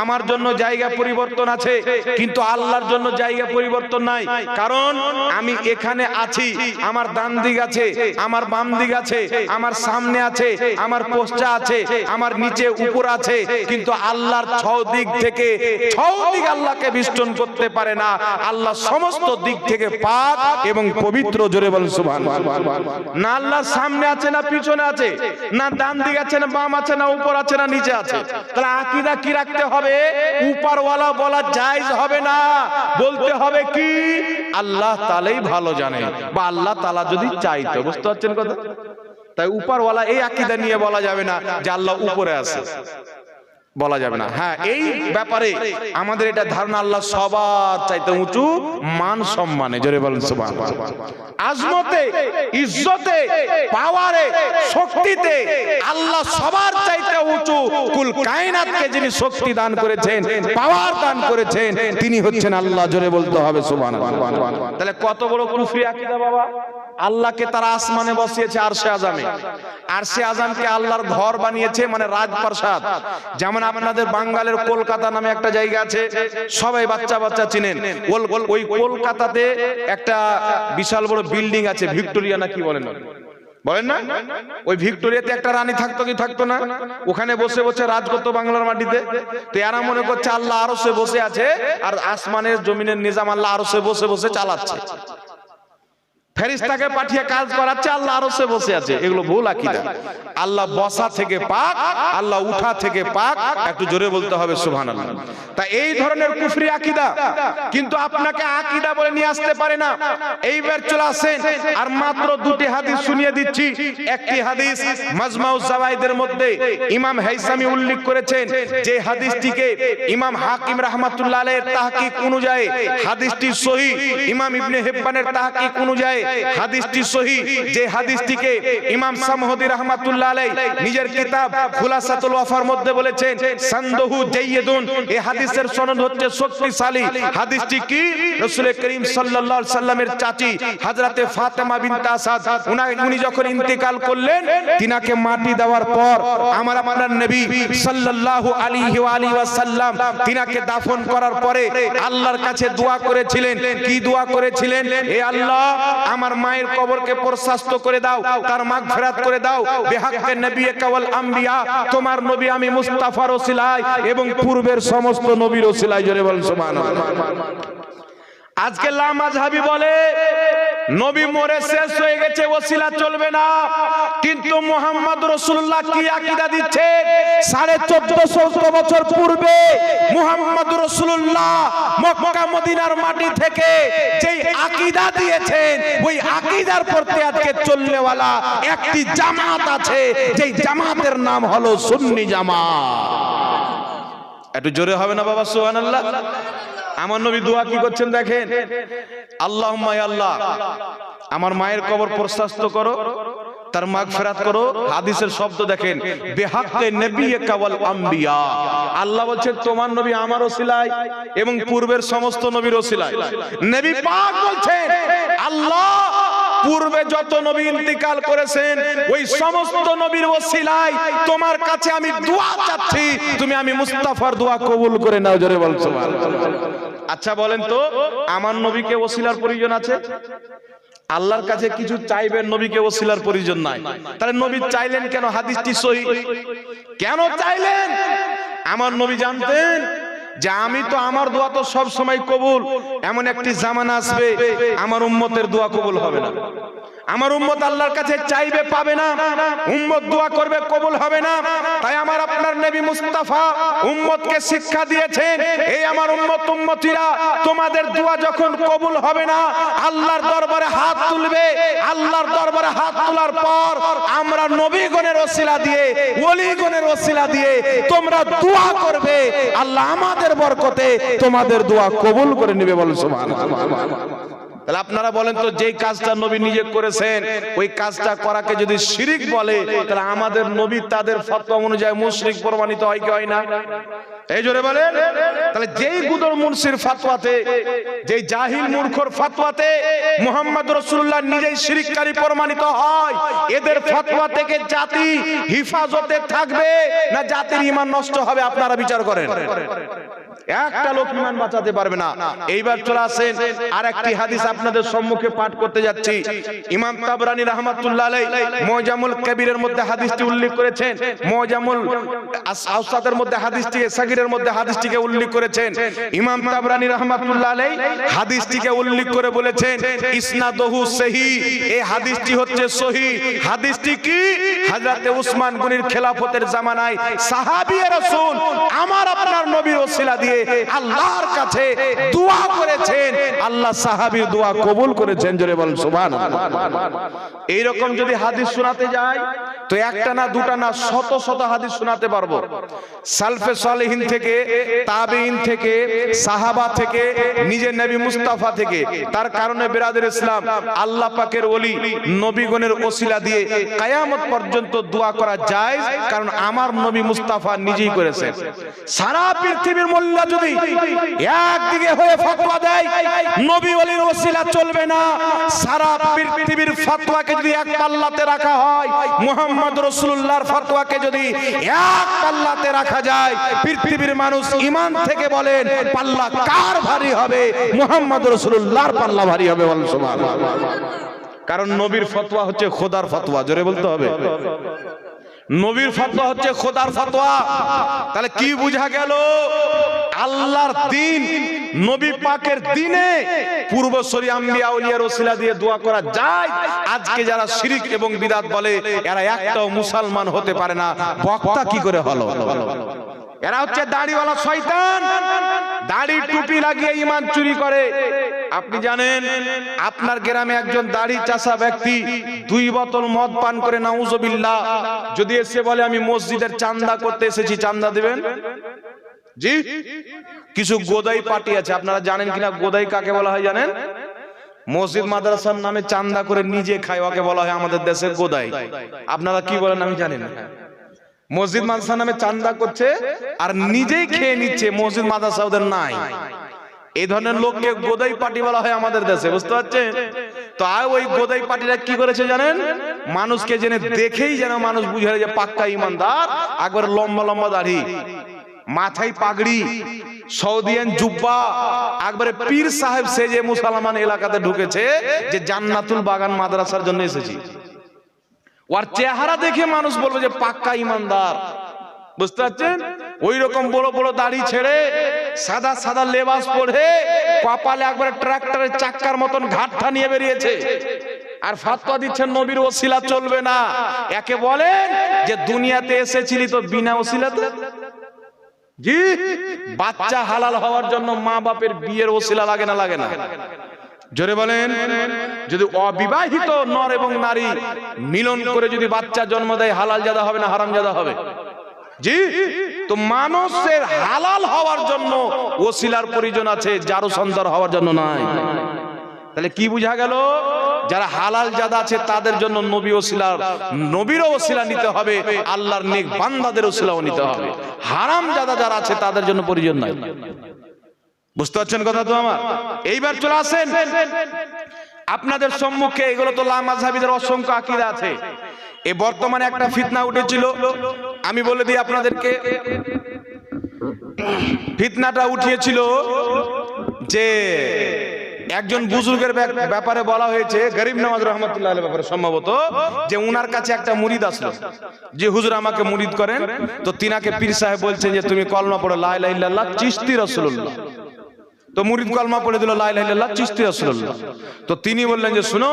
আমার জন্য জায়গা পরিবর্তন আছে, কিন্তু আল্লাহর জন্য জায়গা পরিবর্তন নাই। কারণ আমি এখানে আছি, আমার ডান দিক আছে, আমার বাম দিক আছে, আমার সামনে আছে, আমার পোস্টা আছে, আমার নিচে উপর আছে, কিন্তু আল্লাহর দিক থেকে দিক আল্লাহকে বেষ্টন করতে পারে না। আল্লাহ সমস্ত দিক থেকে পাক এবং পবিত্র। জোরে বলেন সুবহানাল্লাহ। না আল্লাহর সামনে আছে, না পিছনে আছে, না ডান দিক আছে, না বাম আছে, না উপর আছে, না নিচে আছে। তাহলে আকীদা কি রাখতে হবে? উপরওয়ালা বলা জায়েজ হবে না, বলতে হবে কি? আল্লাহ তাআলাই ভালো জানে, বা আল্লাহ তাআলা যদি চাইতো। বুঝতে পারছেন কথা? তাই উপরওয়ালা এই আকীদা নিয়ে বলা যাবে না যে আল্লাহ উপরে আছে, বলা যাবে না। হ্যাঁ, এই ব্যাপারে আমাদের এটা ধারণা, আল্লাহ সবার চাইতে উঁচু মান সম্মানে। জোরে বলেন সুবহানাল্লাহ। আজমতে, ইজ্জতে, পাওয়ারে, শক্তিতে আল্লাহ সবার চাইতে উঁচু। কুল কায়নাতকে যিনি শক্তি দান করেছেন, পাওয়ার দান করেছেন, তিনি হচ্ছেন আল্লাহ। জোরে বলতে হবে সুবহানাল্লাহ। তাহলে কত বড় কুফরি আকীদা বাবা! আল্লাহকে তারা আসমানে বসিয়েছে, আরশে আজমে। আরশে আজমকে আল্লাহর ঘর বানিয়েছে, মানে রাজপ্রাসাদ। যেমন আপনাদের বাঙ্গালের কলকাতা নামে একটা জায়গা আছে, সবাই বাচ্চা বাচ্চা চিনেন। ওই কলকাতাতে একটা বিশাল বড় বিল্ডিং আছে, ভিক্টোরিয়া না কি বলেন, বলেন না? ওই ভিক্টোরিয়াতে একটা রানী থাকতো কি থাকতো না? ওখানে বসে বসে রাজ করতো বাংলার মাটিতে। তো এরা মনে করছে আল্লাহ আরশে বসে আছে, আর আসমানের জমিনের নিজাম আল্লাহ আরশে বসে বসে চালাচ্ছে, ফেরেশতাকে পাঠিয়ে কাজ করাচ্ছে, আল্লাহ আরশে বসে আছে। এগুলো ভুল আকীদা। আল্লাহ বসা থেকে পাক, আল্লাহ উঠা থেকে পাক। একটু জোরে বলতে হবে সুবহানাল্লাহ। তা এই ধরনের কুফরি আকীদা কিন্তু আপনাকে আকীদা বলে নিয়ে আসতে পারে না। এইবার চলে আসেন, আর মাত্র দুটি হাদিস শুনিয়ে দিচ্ছি। একটি হাদিস মাজমাউজ জাওয়াইদের মধ্যে ইমাম হাইসামি উল্লেখ করেছেন, যে হাদিসটিকে ইমাম হাকিম রাহমাতুল্লাহ আলাইহির তাহকিক অনুযায়ী হাদিসটি সহিহ, ইমাম ইবনে হিব্বানের তাহকিক অনুযায়ী হাদিসটি সহিহ, যে হাদিসটিকে ইমাম সামহদি রাহমাতুল্লাহ আলাইহি নিজের কিতাব খুলাসাতুল ওয়াফার মধ্যে বলেছেন সানদহু জাইয়িদুন, এই হাদিসের সনদ হচ্ছে শক্তিশালী। হাদিসটি কি? রাসূল করিম সাল্লাল্লাহু আলাইহি সাল্লামের চাচী হযরতে ফাতেমা বিনতে আসাদ উনি যখন ইন্তেকাল করলেন, তিনাকে মাটি দেওয়ার পর আমার আপনার নবী সাল্লাল্লাহু আলাইহি ওয়াসাল্লাম তিনাকে দাফন করার পরে আল্লাহর কাছে দোয়া করেছিলেন। কি দোয়া করেছিলেন? হে আল্লাহ, আমার মায়ের কবরকে প্রশস্ত করে দাও, তার মাগফিরাত করে দাও, বিহাক্কে নবী কাওয়াল আম্বিয়া, তোমার নবী আমি মুস্তাফার ওসিলায় এবং পূর্বের সমস্ত নবীর ওসিলায়। জোরে বলেন সুবহানাল্লাহ। আজকে লামাযহাবী বলে নবী মরে শেষ হয়ে গেছে, ওসিলা চলবে না। কিন্তু মুহাম্মদ রাসূলুল্লাহ কি আকীদা দিচ্ছে? 1450 বছর পূর্বে মুহাম্মদ রাসূলুল্লাহ মক্কা মদিনার মাটি থেকে যেই আকীদা দিয়েছেন, ওই আকীদার প্রতি আজকে চলনেওয়ালা একটি জামাত আছে, যেই জামাতের নাম হলো সুন্নি জামাত। একটু জোরে হবে না বাবা? সুবহানাল্লাহ। আমার নবী দোয়া কি করছেন দেখেন, আল্লাহুম্মা ইয়া আল্লাহ, আমার মায়ের কবর প্রশস্ত করো, তার মাগফিরাত করো। হাদিসের শব্দ দেখেন, বিহাক্কে নবী কাওয়াল আম্বিয়া। আল্লাহ বলছেন তোমার নবী আমার ওসিলায় এবং পূর্বের সমস্ত নবীর ওসিলায়। নবী পাক বলছেন আল্লাহ পূর্বে যত নবী ইন্তিকাল করেছেন ওই সমস্ত নবীর ওসিলায় তোমার কাছে আমি দোয়া চাচ্ছি, তুমি আমি মুস্তাফার দোয়া কবুল করে নাও। জোরে বল সুবহানাল্লাহ। আচ্ছা বলেন তো, আমার নবীকে ওসিলার প্রয়োজন আছে? আল্লাহর কাছে কিছু চাইবেন, নবীকে ওসিলার প্রয়োজন নাই, তাহলে নবী চাইলেন কেন? হাদিসটি সহিহ। কেন চাইলেন? আমার নবী জানতেন যে আমি তো আমার দোয়া তো সব সময় কবুল, এমন একটি জামানা আসবে আমার উম্মতের দোয়া কবুল হবে না। আমার উম্মত আল্লাহর কাছে চাইবে, পাবে না, উম্মত দোয়া করবে, কবুল হবে না। তাই আমার আপনার নবী মুস্তাফা উম্মতকে শিক্ষা দিয়েছেন, এই আমার উম্মত উম্মতিরা, তোমাদের দোয়া যখন কবুল হবে না, আল্লাহর দরবারে হাত তুলবে। আল্লাহর দরবারে হাত তোলার পর আমরা নবীগণের ওসিলা দিয়ে, ওলিগণের ওসিলা দিয়ে তোমরা দোয়া করবে, আল্লাহ আমাদের বরকতে তোমাদের দোয়া কবুল করে নেবে। বলুন সুবহানাল্লাহ। তাহলে আপনারা বলেন তো, যেই কাজটা নবী নিজে করেছেন ওই কাজটা করাকে যদি শিরিক বলে, তাহলে আমাদের নবী তাদের ফতোয়া অনুযায়ী মুশরিক প্রমাণিত হয় কি হয় না? এই জোরে বলেন। তাহলে যেই গুদর মুনসির ফতোয়াতে, যেই জাহিল মূর্খর ফতোয়াতে মুহাম্মদ রাসূলুল্লাহ নিজেই শিরিককারী প্রমাণিত হয়, এদের ফতোয়া থেকে জাতি হিফাজতে থাকবে না জাতির ঈমান নষ্ট হবে? আপনারা বিচার করেন। একটা লোক ঈমান বাঁচাতে পারবে না। এইবার চলে আসেন আরেকটি হাদিস আপনাদের সম্মুখে পাঠ করতে যাচ্ছি। ইমাম তাবরানী রাহমাতুল্লাহ আলাইহি মুজামুল কবিরের মধ্যে হাদিসটি উল্লেখ করেছেন, মুজামুল আওসাতের মধ্যে হাদিসটিকে, সাগীরের মধ্যে হাদিসটিকে উল্লেখ করেছেন। ইমাম তাবরানী রাহমাতুল্লাহ আলাইহি হাদিসটিকে উল্লেখ করে বলেছেন ইসনাদহু সহিহ, এই হাদিসটি হচ্ছে সহিহ। হাদিসটি কি? হযরতে উসমান গনির খেলাফতের জামানায় সাহাবী রাসূল আমার আপনার নবীর ওসিলা দিয়ে আল্লাহর কাছে দোয়া করেছেন, আল্লাহ সাহাবীর দোয়া কবুল করেছেন। জোরে বলেন সুবহানাল্লাহ। এইরকম যদি হাদিস শোনাতে যায় তো একটা না দুটা না শত শত হাদিস শোনাতে পারবো। সালফে সালেহিন থেকে, তাবেঈন থেকে, সাহাবা থেকে, নিজে নবী মুস্তাফা থেকে। তার কারণে বিরাদর ইসলাম, আল্লাহ পাকের ওলি নবীগণের ওসিলা দিয়ে কিয়ামত পর্যন্ত দোয়া করা যায়, কারণ আমার নবী মুস্তাফা নিজেই করেছেন। সারা পৃথিবীর মোল্লা যদি একদিকে হয়ে ফতোয়া দেয় নবী ওলির ওসিলা চলবে না, সারা পৃথিবীর ফতোয়াকে যদি এক পাল্লাতে রাখা হয়, মুহাম্মদ রাসূলুল্লাহর ফতোয়াকে যদি এক পাল্লাতে রাখা যায়, পৃথিবীর মানুষ ঈমান থেকে বলেন পাল্লা কার ভারী হবে? মুহাম্মদ রাসূলুল্লাহর পাল্লা ভারী হবে। বলেন সুবহানাল্লাহ। কারণ নবীর ফতোয়া হচ্ছে খোদার ফতোয়া। জোরে বলতে হবে, নবীর ফতোয়া হচ্ছে খোদার ফতোয়া। তাহলে কি বুঝা গেল? আল্লাহর দ্বীন, নবী পাকের দ্বীনে পূর্বসরী আম্বিয়া আউলিয়ার ওসিলা দিয়ে দোয়া করা যায়। আজকে যারা শিরিক এবং বিদআত বলে, এরা একটাও মুসলমান হতে পারে না। বক্তা কি করে হলো? এরা হচ্ছে দাড়িওয়ালা শয়তান, দাড়ি টুপি লাগিয়ে ঈমান চুরি করে। আপনি জানেন আপনার গ্রামে একজন দাড়ি চাষা ব্যক্তি 2 বোতল মদ পান করে, নাউজুবিল্লাহ, যদি এসে বলে আমি মসজিদের চাঁদা করতে এসেছি, চাঁদা দিবেন? জি। কিছু গোদাই পার্টি আছে, আপনারা জানেন কিনা গোদাই কাকে বলা হয় জানেন? মসজিদ মাদ্রাসার নামে চান্দা করে নিজে খায়, ওকে বলা হয় আমাদের দেশে গোদাই। আপনারা কি বলেন আমি জানি না। মসজিদ মাদ্রাসার নামে চান্দা করছে আর নিজেই খেয়ে নিচ্ছে, মসজিদ মাদ্রাসা ওদের নাই। এই ধরনের লোককে গোদাই পার্টি বলা হয় আমাদের দেশে, বুঝতে পারছেন? তো আর ওই গোদাই পার্টিরা কি করেছে জানেন? মানুষকে জেনে দেখেই যেন মানুষ বুঝে যে পাক্কা ইমানদার, একবার লম্বা লম্বা দাড়ি, মাথায় পাগড়ি, সৌদিয়ান জুব্বা, একবারে পীর সাহেব সেজে মুসলমান এলাকাতে ঢুকেছে যে জান্নাতুল বাগান মাদ্রাসার জন্য এসেছি। ওর চেহারা দেখে মানুষ বলবে যে পাক্কা ইমানদার, বুঝতে পারছেন? ওই রকম বড় বড় দাড়ি ছেড়ে সাদা সাদা লেবাস পরে কপালে একবারে ট্রাক্টরের চাক্কার মতন ঘাটটা নিয়ে বেরিয়েছে আর ফাতোয়া দিচ্ছেন নবীর ওসিলা চলবে না। একে বলেন যে দুনিয়াতে এসেছিলি তো বিনা ওসিলাতে? জি, বাচ্চা হালাল হওয়ার জন্য মা বাপের বিয়ের ওসিলা লাগে না? লাগে না? জোরে বলেন। যদি অবিবাহিত নর এবং নারী মিলন করে যদি বাচ্চা জন্ম দেয়, হালাল জাদা হবে না হারাম জাদা হবে? জি। তো মানুষের হালাল হওয়ার জন্য ওসিলার প্রয়োজন আছে, জারু সন্তান হওয়ার জন্য নাই। তাহলে কি বুঝা গেল? যারা হালাল জাদা আছে তাদের জন্য নবী ওসিলার, নবীর ওসিলা নিতে হবে, আল্লাহর নেক বান্দাদের ওসিলাও নিতে হবে। হারাম জাদা যারা আছে তাদের জন্য প্রয়োজন নাই। বুঝতে পারছেন কথা তো আমার? এইবার চলে আসেন আপনাদের সম্মুখে, এগুলো তো লামাযহাবীদের অসংখ্য আকীদা আছে। এই বর্তমানে একটা ফিতনা উঠেছিল, আমি বলে দিই আপনাদেরকে। ফিতনাটা উঠিয়েছিল যে একজন বুজুর্গের ব্যাপারে বলা হয়েছে, গরিব নওয়াজ রহমতুল্লাহ আলাইহির ব্যাপারে সম্ভবত, যে উনার কাছে একটা মুরিদ আসলো যে হুজুর আমাকে মুরিদ করেন। তো তিনাকে পীর সাহেব বলছেন যে তুমি কলমা পড়ো লা ইলাহা ইল্লাল্লাহ চিশতি রাসূলুল্লাহ। তো মুরিদ কলমা পড়ে দিল লা ইলাহা ইল্লাল্লাহ চিশতি রাসূলুল্লাহ। তো তিনি বললেন যে শুনো,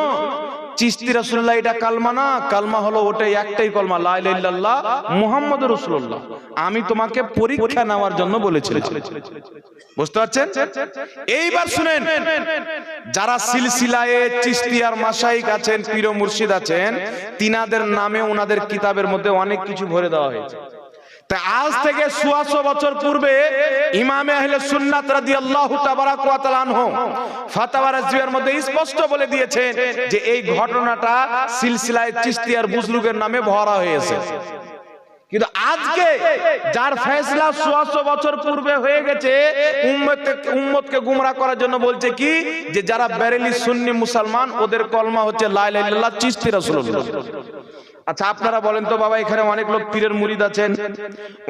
চিশতি রাসূলুল্লাহ এটা কালমা না, কালমা হলো ওটাই একটাই কলমা, লা ইলাহা ইল্লাল্লাহ মুহাম্মাদুর রাসূলুল্লাহ। আমি তোমাকে পরীক্ষা নেওয়ার জন্য বলেছিলাম। বুঝতে পারছেন? এইবার শুনেন, যারা সিলসিলায়ে চিশতিয়ার মাশায়েখ আছেন, পীর ও মুর্শিদ আছেন, তিনাদের নামে ওনাদের কিতাবের মধ্যে অনেক কিছু ভরে দেওয়া হয়েছে। তা আজ থেকে ১৬০০ বছর পূর্বে ইমামে আহলে সুন্নাত রাদিয়াল্লাহু তাবারাক ওয়া তাআলা আনহু ফাতাওয়া রাজিয়ার মধ্যে স্পষ্ট বলে দিয়েছেন যে এই ঘটনাটা সিলসিলায়ে চিশতিয়ার বুজরুগের নামে ভরা হয়েছে। কিন্তু আজকে যার ফয়সালা ১৬০০ বছর পূর্বে হয়ে গেছে, উম্মতকে গুমরাহ করার জন্য বলছে কি যে যারা বেরেলি সুন্নি মুসলমান ওদের কলমা হচ্ছে লা ইলাহা ইল্লাল্লাহ চিশতি রাসূলুল্লাহ। আচ্ছা আপনারা বলেন তো বাবা, এখানে অনেক লোক পীরের মুরিদ আছেন,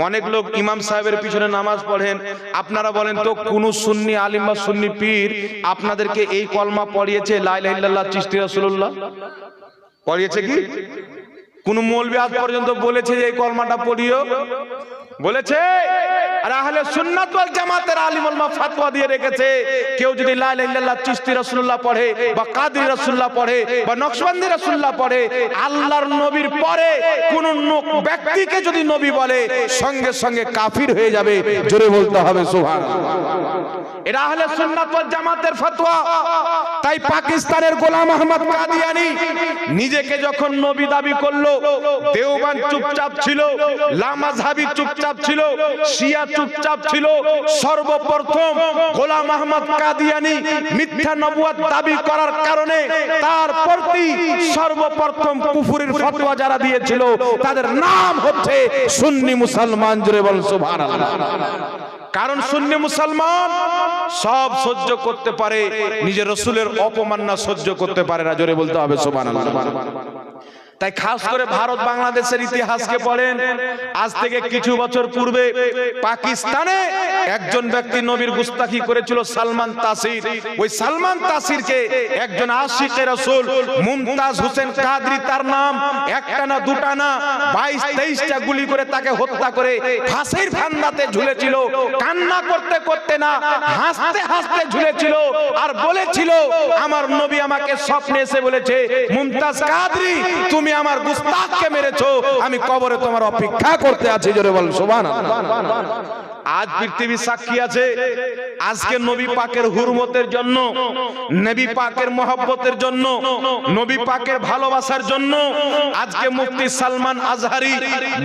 অনেক লোক ইমাম সাহেবের পিছনে নামাজ পড়েন, আপনারা বলেন তো কোন সুন্নি আলিম বা সুন্নি পীর আপনাদেরকে এই কলমা পড়িয়েছে লা ইলাহা ইল্লাল্লাহ চিশতি রাসূলুল্লাহ? পড়িয়েছে কি? কোন মৌলবি আজ পর্যন্ত বলেছে যে এই কলমাটা পড়িও? বলেছে? আর আহলে সুন্নাত ওয়াল জামাতের আলিম উলামা ফতোয়া দিয়ে রেখেছে, কেউ যদি লা ইলাহা ইল্লাল্লাহ চিশতি রাসূলুল্লাহ পড়ে বা কাদরি রাসূলুল্লাহ পড়ে বা নকশবন্দি রাসূলুল্লাহ পড়ে, আল্লাহর নবীর পরে কোন ব্যক্তিকে যদি নবী বলে সঙ্গে সঙ্গে কাফির হয়ে যাবে। জোরে বলতে হবে সুবহানাল্লাহ। এটা আহলে সুন্নাত ওয়াল জামাতের ফতোয়া। তাই পাকিস্তানের গোলাম আহমদ কাদিয়ানী নিজেকে যখন নবী দাবি করলো, দেওবন্দ চুপচাপ ছিল, লামাযহাবী চুপচাপ ছিল, শিয়া চুপচাপ ছিল। সর্বপ্রথম গোলাম আহমদ কাদিয়ানী মিথ্যা নবুয়ত দাবি করার কারণে তার প্রতি সর্বপ্রথম কুফরের ফতোয়া যারা দিয়েছিল তাদের নাম হচ্ছে সুন্নি মুসলমান। জোরে বল সুবহানাল্লাহ। কারণ সুন্নি মুসলমান সব সহ্য করতে পারে, নিজের রাসূলের অপমাননা সহ্য করতে পারে না। জোরে বলতে হবে সুবহানাল্লাহ। তাই খাস করে ভারত বাংলাদেশের ইতিহাসকে পড়েন। আজ থেকে কিছু বছর পূর্বে পাকিস্তানে একজন ব্যক্তি নবীর গুস্তাখি করেছিল, সালমান তাসির। ওই সালমান তাসিরকে একজন আশিকে রাসূল মুমতাজ হোসেন কাদরি তার নাম, একটা না দুটা না 22-23টা গুলি করে তাকে হত্যা করে ফাঁসির ফান্দাতে ঝুলেছিল। কান্না করতে করতে না হাসতে হাসতে ঝুলেছিল আর বলেছিল, আমার নবী আমাকে স্বপ্নে এসে বলেছে, মুমতাজ কাদরি তুমি আমার গুস্তাখকে মেরেছো, আমি কবরে তোমার অপেক্ষা করতে আছি। জোরে বল সুবহানাল্লাহ। আজ পৃথিবী সাক্ষী আছে। আজকে নবী পাকের হুরমতের জন্য, নবী পাকের মহব্বতের জন্য, নবী পাকের ভালোবাসার জন্য আজকে মুফতি সালমান আজহারি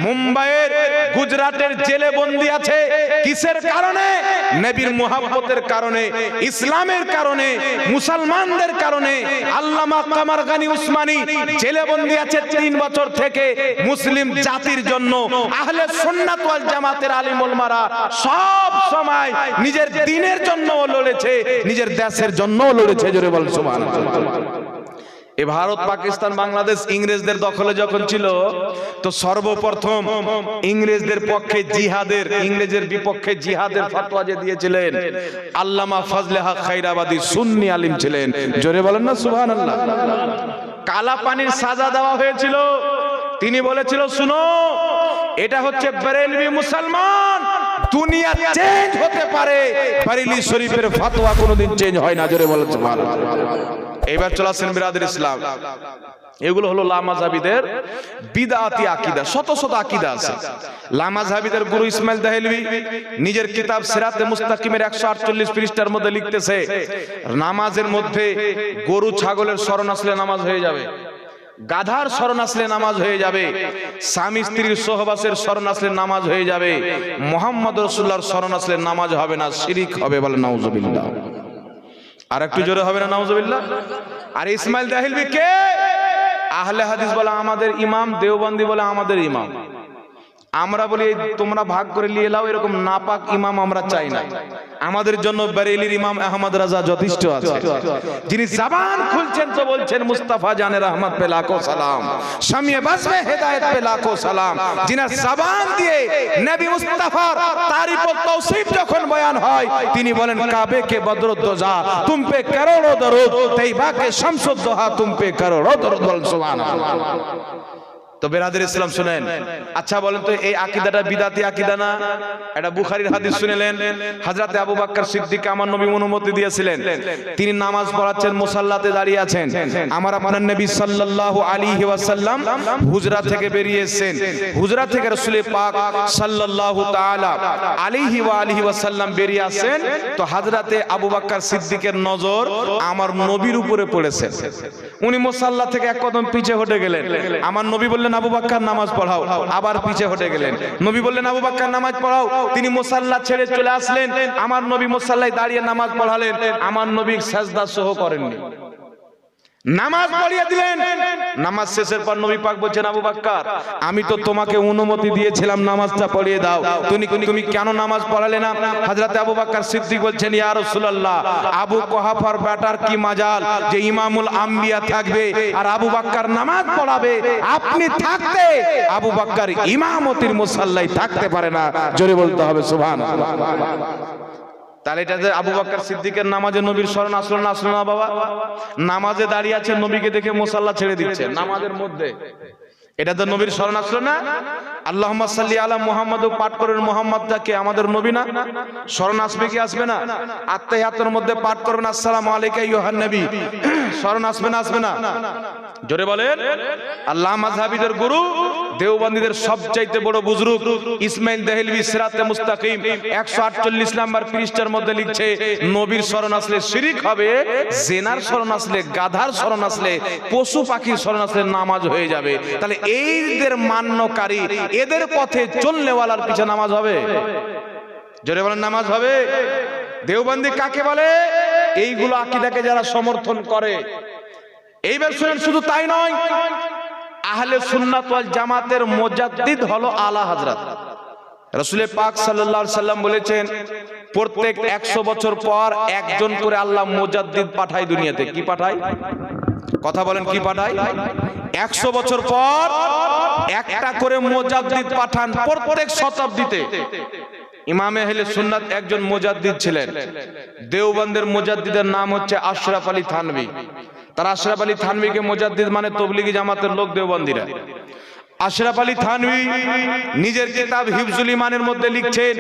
মুম্বাইয়ের, গুজরাটের জেলে বন্দী আছে। কিসের কারণে? নবীর মহব্বতের কারণে, ইসলামের কারণে, মুসলমানদের কারণে। আল্লামা কামার গানি উসমানী জেলে বন্দী আছে 3 বছর থেকে মুসলিম জাতির জন্য। আহলে সুন্নাত ওয়াল জামাতের আলিম উলামারা সব সময় নিজের দ্বীনের জন্য লড়েছে, নিজের দেশের জন্য লড়েছে। জোরে বল সুবহানাল্লাহ। এই ভারত, পাকিস্তান, বাংলাদেশ ইংরেজদের দখলে যখন ছিল, তো সর্বপ্রথম ইংরেজদের পক্ষে জিহাদের, ইংরেজের বিপক্ষে জিহাদের ফতোয়া যে দিয়েছিলেন আল্লামা ফজলে হক খায়রাবাদী সুন্নি আলিম ছিলেন। জোরে বলেন না সুবহানাল্লাহ। কালা পানির সাজা দেওয়া হয়েছিল। তিনি বলেছিল, শুনো, এটা হচ্ছে বেরেলভি মুসলমান, দুনিয়া চেঞ্জ হতে পারে, বেরেলি শরীফের ফতোয়া কোনোদিন চেঞ্জ হয় না। জোরে বলেন সুবহানাল্লাহ। এবার চলে আসেন বিরাদর ইসলাম। এগুলো হলো লামাযহাবীদের বিদআতি আকীদা। শত শত আকীদা আছে। লামাযহাবীদের গুরু ইসমাইল দেহলভী নিজের কিতাব সিরাতে মুস্তাকিমের 148 পৃষ্ঠার মধ্যে লিখতেছে, নামাজের মধ্যে গরু ছাগলের শরণ আসলে নামাজ হয়ে যাবে, গাধার শরণ আসলে নামাজ হয়ে যাবে, স্বামী স্ত্রীর সহবাসের শরণ আসলে নামাজ হয়ে যাবে, মুহাম্মদ রাসূলুল্লাহর শরণ আসলে নামাজ হবে না, শিরক হবে। বলে নাউজুবিল্লাহ। আর একটু জোরে হবে না নাউজুবিল্লাহ। আর ইসমাইল দেহলভী কে? আহলে হাদিস বলে আমাদের ইমাম, দেওবন্দি বলে আমাদের ইমাম। আমরা বলি তোমরা ভাগ করে নিয়ে নাও, এরকম নাপাক ইমাম আমরা চাই না। আমাদের জন্য বেরেলির ইমাম আহমদ রাজা যথেষ্ট আছে, যিনি জবান খুলছেন তো বলছেন মুস্তাফা জানে রহমত পে লাখো সালাম, শামিয়ে বাসমে হেদায়েত পে লাখো সালাম। যিনি জবান দিয়ে নবী মুস্তাফার তারিফ ও তৌসিফ যখন বয়ান হয়, তিনি বলেন কাবে কে বদরুদ্দোজা তুম পে করোড়ো দরুদ, তৈবা কে শামসুদ্দোহা তুম পে করোড়ো দরুদ। বল সুবহানাল্লাহ। তো বেরাদের ইসলাম শুনেন। আচ্ছা বলেন তো, এই আকীদাটা বিদাতি আকীদা না? এটা বুখারীর হাদিস শুনেলেন। হযরতে আবু বকর সিদ্দিক আমার নবী অনুমতি দিয়েছিলেন, তিনি নামাজ পড়াচ্ছেন, মুসাল্লাতে দাঁড়িয়ে আছেন। আমার আপনার নবী সাল্লাল্লাহু আলাইহি ওয়াসাল্লাম হুজরা থেকে বেরিয়ে এসেছেন। হুজরা থেকে রাসূল পাক সাল্লাল্লাহু তাআলা আলাইহি ওয়া আলিহি ওয়াসাল্লাম বেরিয়ে আসেন। তো হযরতে আবু বকর সিদ্দিকের নজর আমার নবীর উপরে পড়েছে। উনি মুসাল্লা থেকে এক কদম পিছে হটে গেলেন। আমার নবী বললেন, আবু বকর নামাজ পড়াও। আবার পিছে হটে গেলেন। নবী বললেন, আবু বকর নামাজ পড়াও। তিনি মুসাল্লা ছেড়ে চলে আসলেন। আমার নবী মুসাল্লায় দাঁড়িয়ে নামাজ পড়ালেন। আমার নবী সাজদা সহ করেননি, নামাজ পড়িয়ে দিলেন। নামাজ শেষের পর নবী পাক বলছেন, আবু বকর আমি তো তোমাকে অনুমতি দিয়েছিলাম নামাজটা পড়িয়ে দাও, তুমি কেন নামাজ পড়ালে না? হযরত আবু বকর সিদ্দিক বলছেন, ইয়া রাসূলুল্লাহ, আবু কুহাফার বেটার কি মাজাল যে ইমামুল আম্বিয়া থাকবে আর আবু বকর নামাজ পড়াবে। আপনি থাকতে আবু বকর ইমামতির মুসাল্লায় থাকতে পারে না। জোরে বলতে হবে সুবহানাল্লাহ। তাহলে এটা যে আবু বকর সিদ্দিকের নামাজে নবীর শরণ আসলো না? আসলো না বাবা? নামাজে দাঁড়িয়ে আছেন, নবীকে দেখে মুসাল্লা ছেড়ে দিচ্ছে নামাজের মধ্যে, এটা তো নবীর শরণ আসলো না? আল্লাহুম্মা সাল্লি আলা মুহাম্মাদ পাঠ করেন, মুহাম্মদটা কে? আমাদের নবী না? শরণ আসবে কি আসবে না? আত্তাহিয়াতের মধ্যে পাঠ করবেন আসসালামু আলাইকা আইয়ুহান নবী, শরণ আসবে না আসবে না? জোরে বলেন। আল্লাহ মাযহাবীদের গুরু, দেওবন্দীদের সবচাইতে বড় বুজুর্গ ইসমাইল দেহলভী সিরাতে মুস্তাকিম 148 নাম্বার পৃষ্ঠার মধ্যে লিখছে, নবীর শরণ আসলে শিরক হবে, জেনার শরণ আসলে, গাধার শরণ আসলে, পশু পাখির শরণ আসলে নামাজ হয়ে যাবে। তাহলে এইদের মান্যকারী, এদের পথে চলনেওয়ালার পিছে নামাজ হবে? জোরে বলেন, নামাজ হবে? দেওবন্দি কাকে বলে? এইগুলো আকীদাকে যারা সমর্থন করে। এইবার শুনেন, শুধু তাই নয়, আহলে সুন্নাত ওয়াল জামাতের মুজাদ্দিদ হলো আলা হযরত রাসূল পাক সাল্লাল্লাহু আলাইহি সাল্লাম বলেছেন, প্রত্যেক 100 বছর পর একজন করে আল্লাহ মুজাদ্দিদ পাঠায় দুনিয়াতে। কি পাঠায়? কথা বলেন, কি পাঠায়? 100 বছর পর একটা করে মুজাদ্দিদ পাঠান প্রত্যেক শতাব্দীতে। ইমামে আহলে সুন্নাত একজন মুজাদ্দিদ ছিলেন। দেওবন্দের মুজাদ্দিদের নাম হচ্ছে আশরাফ আলী থানভী। তারা আশরাফ আলী থানভীকে মুজাদ্দিদ মানে তবলিগি জামাতের লোক দেওবন্দিরা। আশরাফ আলী থানভী নিজের কিতাব হিফজুল ইমানের মধ্যে লিখছেন,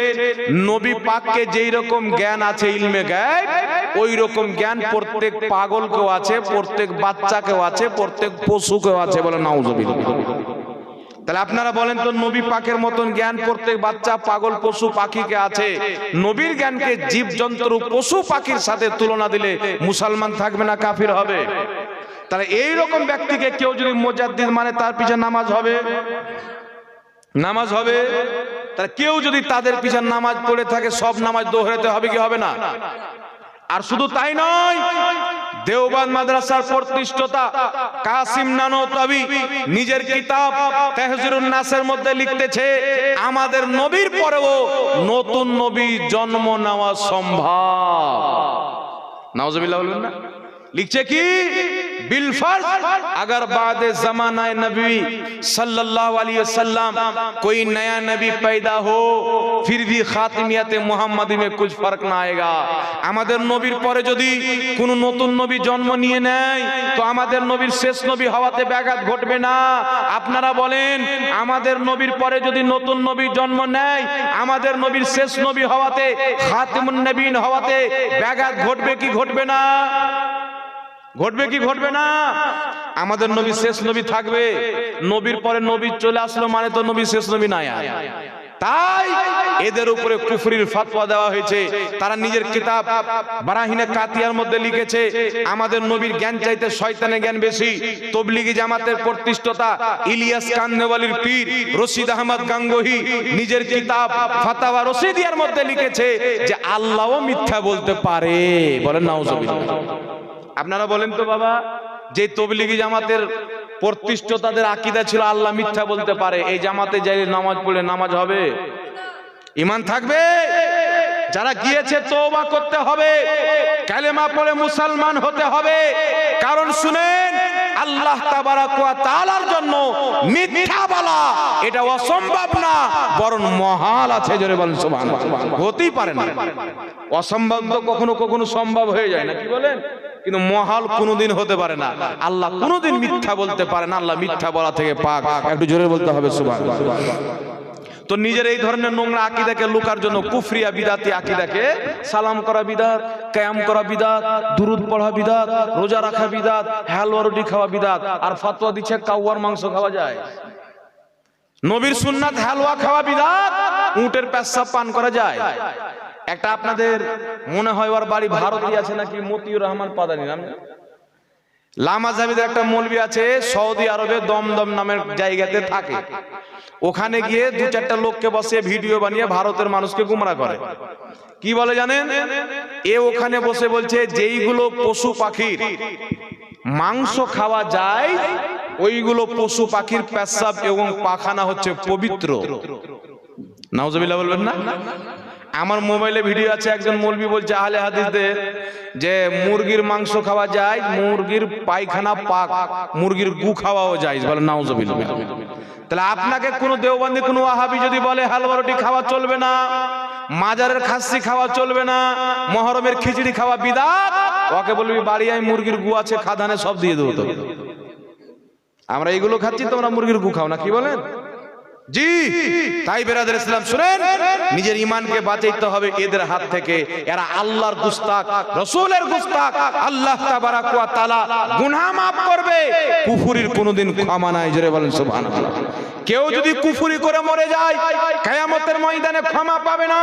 নবী পাককে যেই রকম জ্ঞান আছে ইলমে গায়ব, ওই রকম জ্ঞান প্রত্যেক পাগলকেও আছে, প্রত্যেক বাচ্চাকেও আছে, প্রত্যেক পশুকেও আছে। বলে নাউজুবিল্লাহ। তাহলে আপনারা বলেন তো, নবী পাকের মতন জ্ঞান প্রত্যেক বাচ্চা পাগল পশু পাখিকে আছে, নবীর জ্ঞানকে জীব জন্তু পশু পাখির সাথে তুলনা দিলে মুসলমান থাকবে না কাফির হবে? তাহলে এই রকম ব্যক্তিকে কেউ যদি মুজাদ্দিদ মানে তার পিছনে নামাজ হবে, নামাজ হবে। তাহলে কেউ যদি তাদের পিছনে নামাজ পড়ে থাকে সব নামাজ দোহরাতে হবে কি হবে না? আর শুধু তাই নয়, দেওবন্দ মাদ্রাসার প্রতিষ্ঠাতা কাসিম নানতাবি নিজের কিতাব তাহজিরুন নাসের মধ্যে লিখতেছে, আমাদের নবীর পরেও নতুন নবী জন্ম নেওয়া সম্ভব। নাউজুবিল্লাহ বলবেন না? লিখছে কি, बिल फर्ज अगर बाद जमाना नबी सल्लल्लाहु अलैहि वसल्लम कोई नया नबी पैदा हो फिर भी खातिमियत मुहम्मदी में कुछ फर्क ना आएगा। আমাদের নবীর পরে যদি কোন নতুন নবী জন্ম নিয়ে নেয় তো আমাদের নবীর শেষ নবী হওয়াতে ব্যাঘাত ঘটবে না। আপনারা বলেন, আমাদের নবীর পরে যদি নতুন নবী জন্ম নেয় আমাদের নবীর শেষ নবী হওয়াতে খাতিমুন নবীন হওয়াতে ব্যাঘাত ঘটবে কি ঘটবে না? ঘটবে কি ঘটবে না? আমাদের নবী শেষ নবী থাকবে, নবীর পরে নবী চলে আসলো মানে তো নবী শেষ নবী নাই। তাই এদের উপরে কুফরির ফতোয়া দেওয়া হয়েছে। তারা নিজের কিতাব বারাহিনে কাতিয়ার মধ্যে লিখেছে, আমাদের নবীর জ্ঞান চাইতে শয়তানের জ্ঞান বেশি। তবলিগি জামাতের প্রতিষ্ঠাতা ইলিয়াস কান্নেওয়ালির পীর রশিদ আহমদ গাঙ্গোহী নিজের কিতাব ফাতাওয়া রশিদিয়ার মধ্যে লিখেছে যে আল্লাহও মিথ্যা বলতে পারে। বলেন নাউজুবিল্লাহ। আপনারা বলেন তো বাবা, যে তবলিগি জামাতের প্রতিষ্ঠাতাদের আকীদা ছিল আল্লাহ মিথ্যা বলতে পারে, এই জামাতে যাই নামাজ পড়লে নামাজ হবে? ঈমান থাকবে? যারা গিয়েছে তওবা করতে হবে, কালেমা পড়ে মুসলমান হতে হবে। কারণ শুনেন, আল্লাহ তাবারাক ওয়া তাআলার জন্য মিথ্যা বলা এটা অসম্ভব না, বরং মহাল আছে। জোরে বলেন সুবহানাল্লাহ। হতেই পারে না। অসম্ভব তো কখনো কখনো সম্ভব হয়ে যায় না, কি বলেন? কিন্তু মহাল কোনোদিন হতে পারে না। আল্লাহ কোনোদিন মিথ্যা বলতে পারে না, আল্লাহ মিথ্যা বলা থেকে পাক। একটু জোরে বলতে হবে সুবহানাল্লাহ। তো নিজের এই ধরনের নোংরা আকীদাকে লুকার জন্য কুফরিয়া বিদাতি আকীদাকে সালাম করা বিদাত, কিয়াম করা বিদাত, দুরুদ পড়া বিদাত, রোজা রাখা বিদাত, হালুয়া রুটি খাওয়া বিদাত, আর ফতোয়া দিচ্ছে কাউয়ার মাংস খাওয়া যায়। নবীর সুন্নাত হালুয়া খাওয়া বিদাত, উটের পেশাব পান করা যায়। একটা আপনাদের মনে হয় ওর বাড়ি ভারতে আছে নাকি, মতিউর রহমান পাদানি নাম, লামা জাবিদের একটা মৌলবি আছে সৌদি আরবে দমদম নামের জায়গাতে থাকে। ওখানে গিয়ে দু চারটা লোককে বসে ভিডিও বানিয়ে ভারতের মানুষকে গুমরা করে। কি বলে জানেন? এ ওখানে বসে বলছে যেইগুলো পশু পাখির মাংস খাওয়া যায় ওইগুলো পশু পাখির পেশাব এবং পাখানা হচ্ছে পবিত্র। নাউজুবিল্লাহ বলবেন না? আমার মোবাইলে ভিডিও আছে, একজন মৌলবি বলছে আহলে হাদিসদের যে মুরগির মাংস খাওয়া যায়, মুরগির পায়খানা পাক, মুরগির গু খাওয়াও যায়। বলে নাউজুবিল্লাহ। তাহলে আপনাকে কোনো দেওবন্দি কোনো ওয়াহাবি যদি বলে হালুয়া রুটি খাওয়া চলবে না, মাজারের খাসি খাওয়া চলবে না, মহরমের খিচুড়ি খাওয়া বিদাত, ওকে বলবি বাড়ি আয় মুরগির গু আছে খাদানে সব দিয়ে দেবো। তো আমরা এইগুলো খাচ্ছি, তোমরা মুরগির গু খাও না, কি বলেন? জি। তাই বেরাদার ইসলাম শুনেন, নিজের ঈমানকে বাঁচাইতে হবে এদের হাত থেকে। এরা আল্লাহর গুস্তাখ, রাসূলের গুস্তাখ। আল্লাহ তাবারাক ওয়া তাআলা গুনাহ maaf করবে, কুফরির কোনোদিন ক্ষমা নাই। জোরে বলেন সুবহানাল্লাহ। কেউ যদি কুফরি করে মরে যায় কিয়ামতের ময়দানে ক্ষমা পাবে না।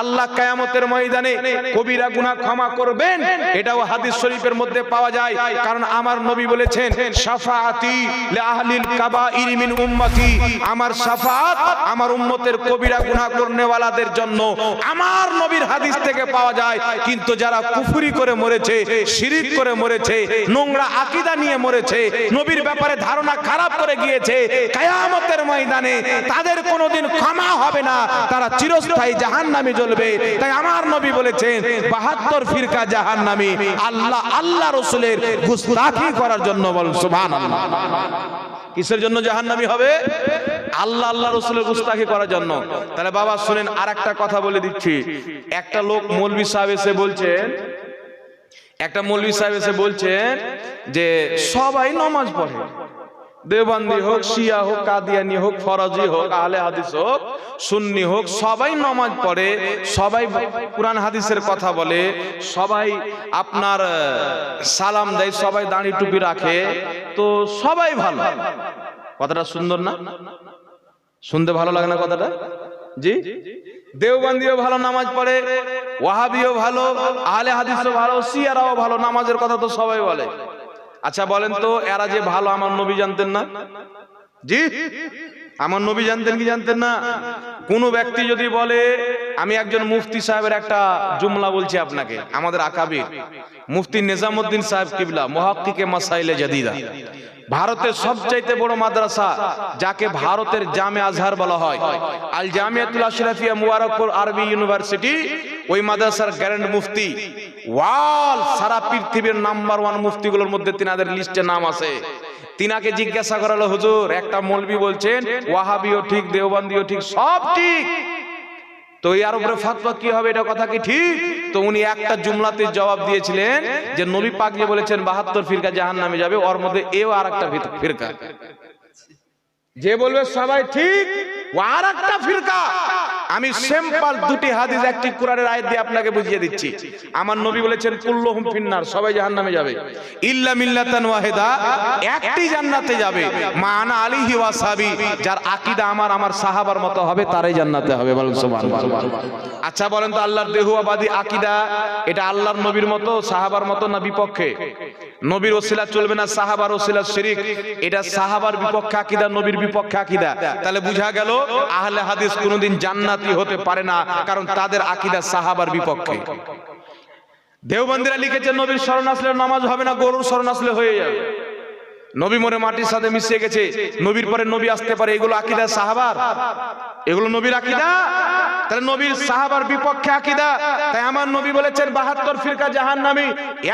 আল্লাহ কিয়ামতের ময়দানে কবিরা গুনাহ ক্ষমা করবেন, এটাও হাদিস শরীফের মধ্যে পাওয়া যায়। কারণ আমার নবী বলেছেন, শাফাআতি লি আহলিল কাবাইর মিন উম্মতি, আমার শাফাআত আমার উম্মতের কবিরা গুনাহ করনেওয়ালাদের জন্য। আমার নবীর হাদিস থেকে পাওয়া যায়। কিন্তু যারা কুফরি করে মরেছে, শিরিক করে মরেছে, নোংরা আকীদা নিয়ে মরেছে, নবীর ব্যাপারে ধারণা খারাপ করে গিয়েছে, কিয়ামতের ময়দানে তাদের কোনোদিন ক্ষমা হবে না, তারা চিরস্থায়ী জাহান্নামে জ্বলবে। তাই আমার নবী বলেছেন 72 ফিরকা জাহান্নামী, আল্লাহ রাসূলের গুস্তাখি করার জন্য। বল সুবহানাল্লাহ। কিসের জন্য জাহান্নামী হবে? আল্লাহ রাসূলের গুস্তাখি করার জন্য। তাহলে বাবা শুনেন, আরেকটা কথা বলে দিচ্ছি। একটা লোক মৌলভী সাহেব এসে বলছেন, একটা মৌলভী সাহেব এসে বলছেন যে সবাই নামাজ পড়ে, দেওবন্দি হোক, শিয়া হোক, কাদিয়ানি হোক, ফরজি হোক, আহলে হাদিস হোক, সুন্নি হোক, সবাই নামাজ পড়ে, সবাই কুরআন হাদিসের কথা বলে, সবাই আপনার সালাম দেয়, সবাই দাড়ি টুপি রাখে, তো সবাই ভালো। কথাটা সুন্দর না? শুনতে ভালো লাগে না কথাটা? জি, দেওবন্দিও ভালো নামাজ পড়ে, ওয়াহাবিও ভালো, আহলে হাদিসও ভালো, শিয়ারাও ভালো, নামাজের কথা তো সবাই বলে। আচ্ছা বলেন তো, এরা যে ভালো, আমার নবী জানতেন না? জি, আমার নবী জানতেন কি জানতেন না? কোন ব্যক্তি যদি বলে, আমি একজন মুফতি সাহেবের একটা জুমলা বলছি আপনাকে, আমাদের আকাবির মুফতি নিজামউদ্দিন সাহেব কিবলা মুহাক্কিকে মাসাইলে জাদিদা, ভারতের সবচাইতে বড় মাদ্রাসা যাকে ভারতের জামে আজহার বলা হয়, আল জামিয়াতুল আশরাফিয়া মুবারকপুর আরবি ইউনিভার্সিটি, ওই মাদ্রাসার গ্র্যান্ড মুফতি, ওয়াল সারা পৃথিবীর নাম্বার 1 মুফতিগুলোর মধ্যে তিনাদের লিস্টে নাম আছে। তিনাকে জিজ্ঞাসা করা হলো, হুজুর একটা মৌলবি বলছেন ওয়াহাবিও ঠিক, দেওবন্দিও ঠিক, সব ঠিক, তো এর উপরে ফতোয়া কি হবে, এটা কথা কি ঠিক? তো উনি একটা জুমলাতে জবাব দিয়েছিলেন যে নবী পাক যে বলেছেন 72 ফিরকা জাহান্নামে যাবে, ওর মধ্যে এও আরেকটা ফিরকা, যে বলবে সবাই ঠিক ও আরেকটা ফিরকা। আমি সিম্পল দুটি হাদিস একটি কোরআনের আয়াত দিয়ে আপনাকে বুঝিয়ে দিচ্ছি। আমার নবী বলেছেন কুল্লুহুম ফিন্নার, সবাই জাহান্নামে যাবে, ইল্লা মিল্লাতান ওয়াহিদা, একটি জান্নাতে যাবে, মানা আলিহি ওয়া সাহাবী, যার আকীদা আমার সাহাবার মতো হবে তারাই জান্নাতে হবে, বলেন সুবহানাল্লাহ। আচ্ছা বলেন তো, আল্লাহর দেহওয়াবাদী আকীদা এটা আল্লাহর নবীর মতো সাহাবার মতো না বিপক্ষে? নবীর ওসিলা চলবে না, সাহাবার ওসিলা শিরক, এটা সাহাবার বিপক্ষে আকীদা, নবীর বিপক্ষে আকীদা। তাহলে বুঝা গেল আহলে হাদিস কোনোদিন জান্নাতি হতে পারে না, কারণ তাদের আকীদা সাহাবার বিপক্ষে। দেওবন্দিরা লিখেছে নবীর শরণ আসলে নামাজ হবে না, গরুর শরণ আসলে হয়ে যাবে। নবী মরে মাটির সাথে মিশে গেছে, নবীর পরে নবী আসতে পারে, এগুলো আকীদা সাহাবার, এগুলো নবীর আকীদা? তাহলে নবীর সাহাবার বিপক্ষে আকীদা। তাই আমার নবী বলেছেন 72 ফিরকা জাহান্নামী,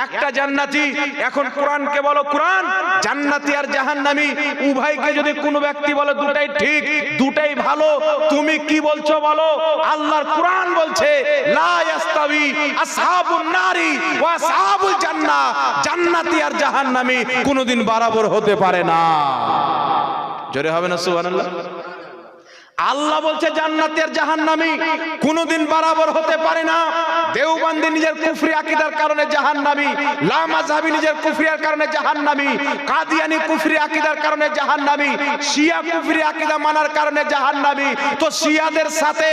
একটা জান্নাতি। এখন কোরআনকে বলো, কোরআন জান্নাতি আর জাহান্নামী উভয়কে যদি কোনো ব্যক্তি বলে দুটাই ঠিক, দুটাই ভালো, তুমি কি বলছো বলো? আল্লাহর কোরআন বলছে লা ইয়াস্তাবি আসহাবুন নারি ওয়া আসহাবুল জান্নাহ, জান্নাতি আর জাহান্নামী কোনোদিন বরাবর হতে পারে না। জোরে হবে না সুবহানাল্লাহ? আল্লাহ বলছে জান্নাতি আর জাহান্নামী কোনদিন বরাবর হতে পারে না। দেওবন্দি নিজের কুফরি আকীদার কারণে জাহান্নামী, লা মাযহাবী নিজের কুফরিয়ার কারণে জাহান্নামী, কাদিয়ানী কুফরি আকীদার কারণে জাহান্নামী, শিয়া কুফরি আকীদা মানার কারণে জাহান্নামী। তো শিয়াদের সাথে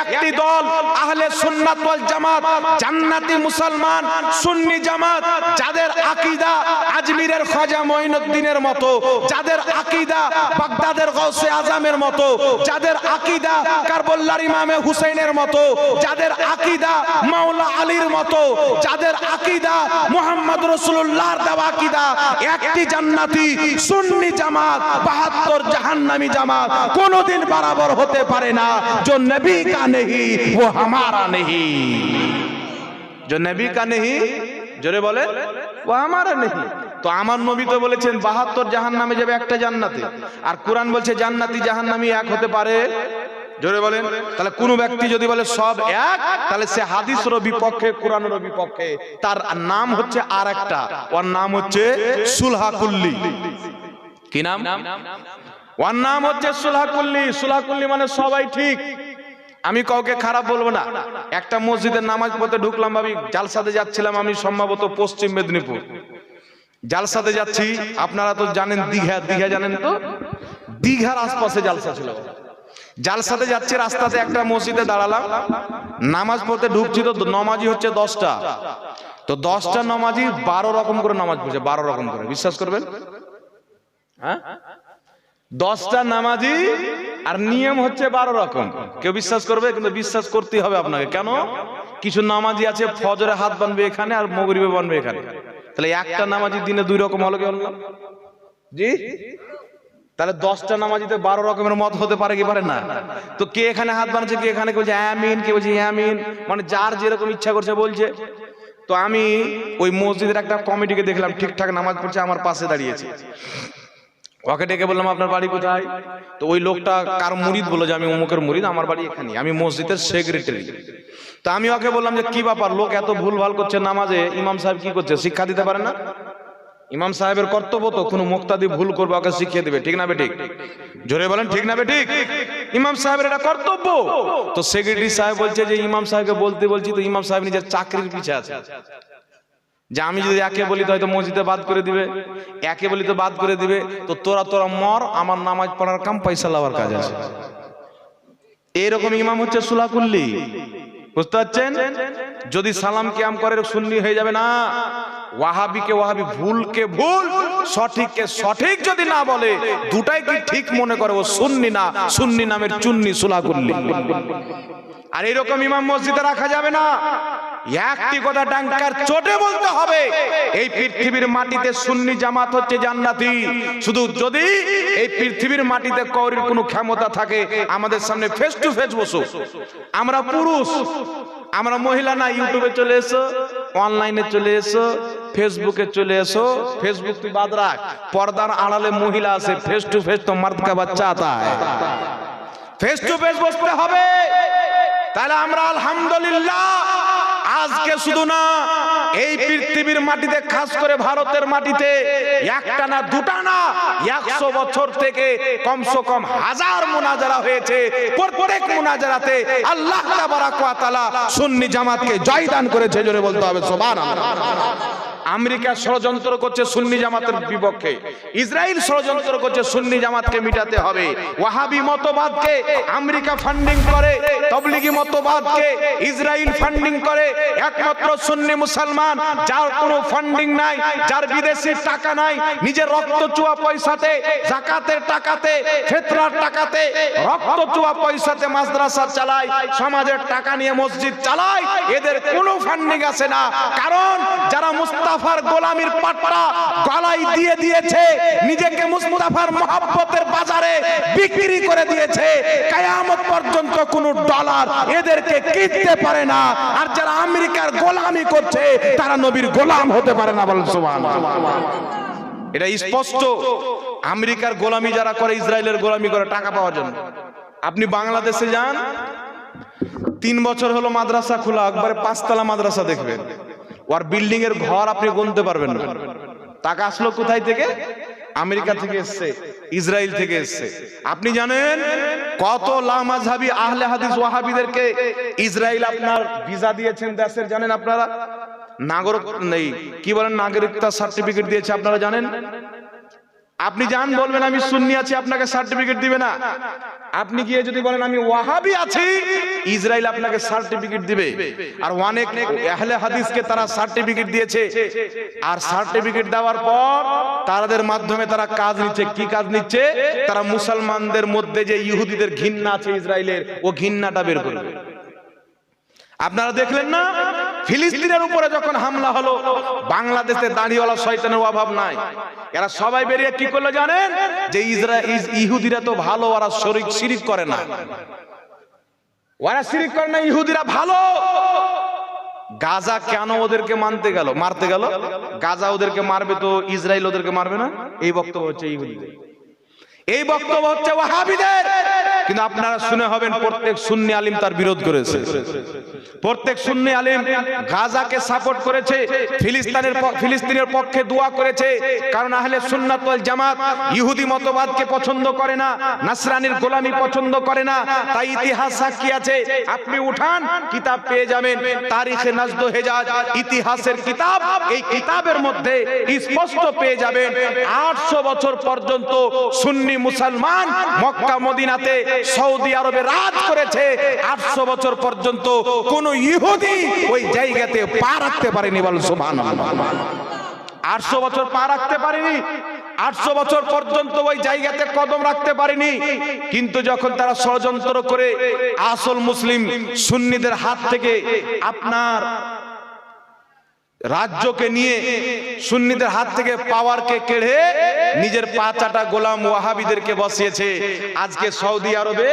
একটি দল আহলে সুন্নাত ওয়াল জামাত, জান্নাতি মুসলমান সুন্নি জামাত, যাদের আকীদা আজমিরের খাজা মঈনুদ্দিনের মতো, যাদের আকীদা বাগদাদের গাউসে আজমের মতো, যাদের আকীদা কারবালার ইমামে হুসাইনের মতো, যাদের আকীদা মাওলা আলীর মতো, যাদের আকীদা মুহাম্মদ রাসূলুল্লাহর দেওয়া আকীদা, একটি জান্নাতি সুন্নি জামাত 72 জাহান্নামী জামাত কোনদিন বরাবর হতে পারে না। जो नबी का नहीं वो हमारा नहीं, जो नबी का नहीं, জোরে বলে, ও আমারা নেই। তো আমার নবী তো বলেছেন 72 জাহান্নামে যাবে, একটা জান্নাতে, আর কোরআন বলছে জান্নাতি জাহান্নামী এক হতে পারে। জোরে বলেন। তাহলে কোন ব্যক্তি যদি বলে সব এক, তাহলে সে হাদিসের বিপক্ষে, কোরআনের বিপক্ষে, তার নাম হচ্ছে আরেকটা, ওর নাম হচ্ছে সুলহাকুল্লি। কি নাম? ওর নাম হচ্ছে সুলহাকুল্লি। সুলহাকুল্লি মানে সবাই ঠিক। আমি কাউকে খারাপ বলবো না। একটা মসজিদের নামাজ পড়তে ঢুকলাম, আমি জালসাতে যাচ্ছিলাম, আমি সম্ভবত পশ্চিম মেদিনীপুর জালসাতে যাচ্ছি। আপনারা তো জানেন দীঘা, দীঘা জানেন তো, দীঘার আশপাশে জালসা ছিল। জালসাতে যাচ্ছি, রাস্তাতে একটা মসজিদে দাঁড়ালাম, নামাজ পড়তে ঢুকছি। তো নমাজি হচ্ছে 10টা, তো 10টা নমাজি 12 রকম করে নামাজ পড়ছে, 12 রকম করে। বিশ্বাস করবেন? হ্যাঁ, 10টা নামাজি আর নিয়ম হচ্ছে 12 রকম। কেউ বিশ্বাস করবে? কিন্তু বিশ্বাস করতেই হবে আপনাকে। কেন? কিছু নামাজি আছে ফজরে হাত বানবে এখানে আর মাগরিবে বানবে এখানে। তাহলে একটা নামাজি দিনে 2 রকম হলো, কি হলো? জি, তাহলে 10টা নামাজিতে 12 রকমের মত হতে পারে কি পারে না? তো কে এখানে হাত বানাচ্ছে, কে এখানে বলছে আমিন, কে বলছে আমিন, মানে যার যেরকম ইচ্ছা করছে বলছে। তো আমি ওই মসজিদের একটা কমিটিকে দেখলাম ঠিকঠাক নামাজ পড়ছে, আমার পাশে দাঁড়িয়েছে। ওকে ডেকে বললাম আপনার বাড়ি কোথায়? তো ওই লোকটা কার মুরিদ বললো যে আমি অমুকের মুরিদ, আমার বাড়ি এখানে, আমি মসজিদের সেক্রেটারি। তো আমি ওকে বললাম যে কি ব্যাপার, লোক এত ভুলভাল করছে নামাজে, ইমাম সাহেব কি করছে, শিক্ষা দিতে পারে না? ইমাম সাহেবের কর্তব্য তো কোনো মুক্তাদি ভুল করবে ওকে শিখিয়ে দেবে, ঠিক না বেঠিক? জোরে বলেন ঠিক না বেঠিক? ইমাম সাহেবের এটা কর্তব্য। তো সেক্রেটারি সাহেব বলছে যে ইমাম সাহেবকে বলতে বলছি, তো ইমাম সাহেব নিজের চাকরির পিছে আছে। যে আমি যদি একে বলি তো হয়তো মসজিদে বাদ করে দিবে, একে বলি তো বাদ করে দিবে, তো তোরা মর, আমার নামাজ পড়ার কাম পয়সা লাভার কাজ আছে। এইরকম ইমাম হচ্ছে সুলা কুল্লি, বুঝতে পারছেন? যদি সালাম কিয়াম করে সুন্নি হয়ে যাবে না। ওয়াহাবিকে ওয়াহাবি, ভুলকে ভুল, সঠিককে সঠিক যদি না বলে, দুটাই কি ঠিক মনে করে, ও সুন্নি না, সুন্নি নামের চুন্নি সুলা কুল্লি। আর এরকম ইমাম মসজিদে রাখা যাবে না। একটি কথা ডাঙ্কার চোটে বলতে হবে, এই পৃথিবীর মাটিতে সুন্নি জামাত হচ্ছে জান্নাতি। শুধু যদি এই পৃথিবীর মাটিতে কওরির কোনো ক্ষমতা থাকে, আমাদের সামনে ফেস টু ফেস বসো। আমরা পুরুষ, আমরা মহিলা না, ইউটিউবে চলে এসো, অনলাইনে চলে এসো, ফেসবুকে চলে এসো। ফেসবুক তুই বাদ রাখ, পর্দার আড়ালে মহিলা আছে, ফেস টু ফেস তো মর্দ কা বাচ্চা আতা है, ফেস টু ফেস বসতে হবে। তাহলে আমরা আলহামদুলিল্লাহ আজকে শুধু না, এই পৃথিবীর মাটিতে, খাস করে ভারতের মাটিতে একটা না দুটা না 100 বছর থেকে কমসে কম 1000 মুনাজারা হয়েছে। প্রত্যেক মুনাজারাতে আল্লাহ তাবারাক ওয়া তাআলা সুন্নি জামাতকে জয়দান করেছে। জোরে বলতে হবে সুবহানাল্লাহ। আমেরিকা ষড়যন্ত্র করছে সুন্নি জামাতের বিপক্ষে, ইসরায়েল ষড়যন্ত্র করছে সুন্নি জামাতকে মিটাতে হবে। ওয়াহাবি মতবাদকে আমেরিকা ফান্ডিং করে, তাবলিগি মতবাদকে ইসরায়েল ফান্ডিং করে। একমাত্র সুন্নি মুসলমান যার কোনো ফান্ডিং নাই, যার বিদেশি টাকা নাই, নিজের রক্ত চুয়া পয়সাতে, যাকাতের টাকাতে, ফিতরার টাকাতে, রক্ত চুয়া পয়সাতে মাদ্রাসা চালায়, সমাজের টাকা নিয়ে মসজিদ চালায়, এদের কোনো ফান্ডিং আসে না। কারণ যারা মুস্তাফার গোলামির পাট্টা গলায় দিয়ে দিয়েছে, নিজেকে মুস্তাফার মহব্বতের বাজারে বিক্রি করে দিয়েছে, কিয়ামত পর্যন্ত কোন ডলার এদেরকে কিনতে পারে না। আর যারা আমেরিকার গোলামি করছে, তারা নবীর গোলাম হতে পারে না। বলেন সুবহানাল্লাহ। এটা স্পষ্ট। আমেরিকার গোলামি যারা করে, ইসরায়েলের গোলামি করে টাকা পাওয়ার জন্য। আপনি বাংলাদেশে যান, 3 বছর হলো মাদ্রাসা খোলা, একবারে 5 তলা মাদ্রাসা দেখবেন, ওর বিল্ডিং এর ঘর আপনি গুনতে পারবেন না। টাকা আসলো কোথায় থেকে? আমেরিকা থেকে এসছে, ইসরায়েল থেকে এসছে। আপনি জানেন কত লামাযহাবী আহলে হাদিস ওয়াহাবিদেরকে ইসরায়েল আপনার ভিসা দিয়েছেন দেশের, জানেন আপনারা? নাগরিক নেই, কি বলেন, নাগরিকতা সার্টিফিকেট দিয়েছে, আপনারা জানেন? আপনি যান, বলবেন আমি সুন্নি আছি, আপনাকে সার্টিফিকেট দিবে না। আপনি গিয়ে যদি বলেন আমি ওয়াহাবি আছি, ইসরায়েল আপনাকে সার্টিফিকেট দিবে। আর অনেক আহলে হাদিসকে তারা সার্টিফিকেট দিয়েছে, আর সার্টিফিকেট দেওয়ার পর তাদের মাধ্যমে তারা কাজ নিচ্ছে। কি কাজ নিচ্ছে? তারা মুসলমানদের মধ্যে যে ইহুদিদের ঘৃণা আছে ইসরায়েলের, ও ঘৃণাটা বের করবে। আপনারা দেখলেন না, ফিলিস্তিনের উপরে যখন হামলা হলো, বাংলাদেশে দাঁড়িয়েওয়ালা শয়তানের অভাব নাই। এরা সবাই বেরিয়ে কি করলো জানেন? যে ইহুদিরা তো ভালো, ওরা শিরিক করে না, ওরা শিরিক করে না, ইহুদিরা ভালো। গাজা কেন ওদেরকে মারতে গেল? গাজা ওদেরকে মারবে তো ইসরায়েল ওদেরকে মারবে না? এই বক্তব্য হচ্ছে ইহুদিদের, এই বক্তব্য হচ্ছে ওয়াহাবিদের। কিন্তু আপনারা শুনে হবেন, প্রত্যেক সুন্নি আলিম তার বিরোধ করেছে। প্রত্যেক সুন্নি আলিম গাজাকে সাপোর্ট করেছে, ফিলিস্তিনের পক্ষে দোয়া করেছে। কারণ আহলে সুন্নাত ওয়াল জামাত ইহুদি মতবাদকে পছন্দ করে না, নাসরানির গোলামি পছন্দ করে না। তাই ইতিহাস সাক্ষী আছে, আপনি উঠান কিতাব পেয়ে যাবেন, তারিখে নাজদ হেজাজ ইতিহাসের কিতাব। এই কিতাবের মধ্যে স্পষ্ট পেয়ে যাবেন 800 বছর পর্যন্ত সুন্নি মুসলমান মক্কা মদিনাতে, সৌদি আরবে রাজ করেছে। 800 বছর পর্যন্ত কোন ইহুদি ওই জায়গাতে পা রাখতে পারেনি। বল সুবহানাল্লাহ। 800 বছর পা রাখতে পারেনি, 800 বছর পর্যন্ত ওই জায়গাতে কদম রাখতে পারেনি। কিন্তু যখন তারা ষড়যন্ত্র করে আসল মুসলিম সুন্নিদের হাত থেকে আপনার রাজ্যকে নিয়ে, সুন্নিদের হাত থেকে পাওয়ারকে কেড়ে নিজের পাঁচাটা গোলাম ওয়াহাবিদেরকে বসিয়েছে। আজকে সৌদি আরবে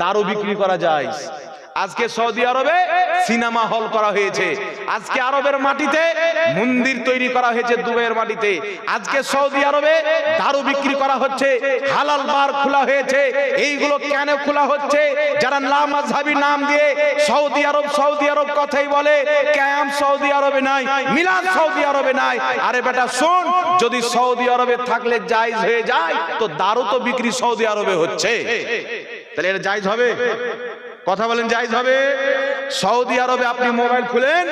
দারু বিক্রি করা যায়, আজকে সৌদি আরবে সিনেমা হল করা হয়েছে, আজকে আরবের মাটিতে মন্দির তৈরি করা হয়েছে, দুবাইয়ের মাটিতে। আজকে সৌদি আরবে দারু বিক্রি করা হচ্ছে, হালাল বার খোলা হয়েছে। এইগুলো কেন খোলা হচ্ছে? যারা লামাযহাবী নাম দিয়ে সৌদি আরব কথাই বলে, কিয়াম সৌদি আরবে নাই, মিলাদ সৌদি আরবে নাই। আরে বেটা শোন, যদি সৌদি আরবে থাকলে জায়েজ হয়ে যায়, তো দারু তো বিক্রি সৌদি আরবে হচ্ছে, তাহলে এটা জায়েজ হবে? কথা বলেন, জায়েজ হবে? সৌদি আরবে আপনি মোবাইল খুলেন,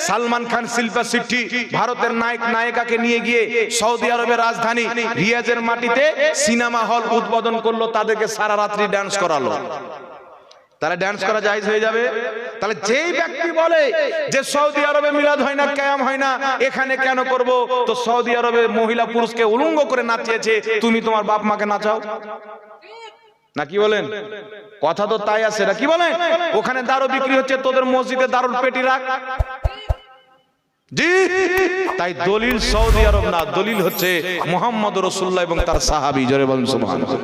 সালমান খান, শিল্পা শেট্টি ভারতের নায়ক নায়িকাকে নিয়ে গিয়ে সৌদি আরবের রাজধানী রিয়াজের মাটিতে সিনেমা হল উদ্বোধন করলো, তাদেরকে সারা রাত্রি ডান্স করালো। তাহলে ডান্স করা জায়েজ হয়ে যাবে? তাহলে যেই ব্যক্তি বলে যে সৌদি আরবে মিলাদ হয় না, কিয়াম হয় না, এখানে কেন করব? তো সৌদি আরবে মহিলা পুরুষকে উলঙ্গ করে নাচিয়েছে, তুমি তোমার বাপ মাকে নাচাও না? কি বলেন? কথা তো তাই আছে না? কি বলেন? ওখানে দারু বিক্রি হচ্ছে, তোদের মসজিদে দারুর পেটি রাখ। জি, তাই দলিল সৌদি আরব না, দলিল হচ্ছে মুহাম্মদ রাসূলুল্লাহ এবং তার সাহাবী। জোরে বলুন সুবহানাল্লাহ।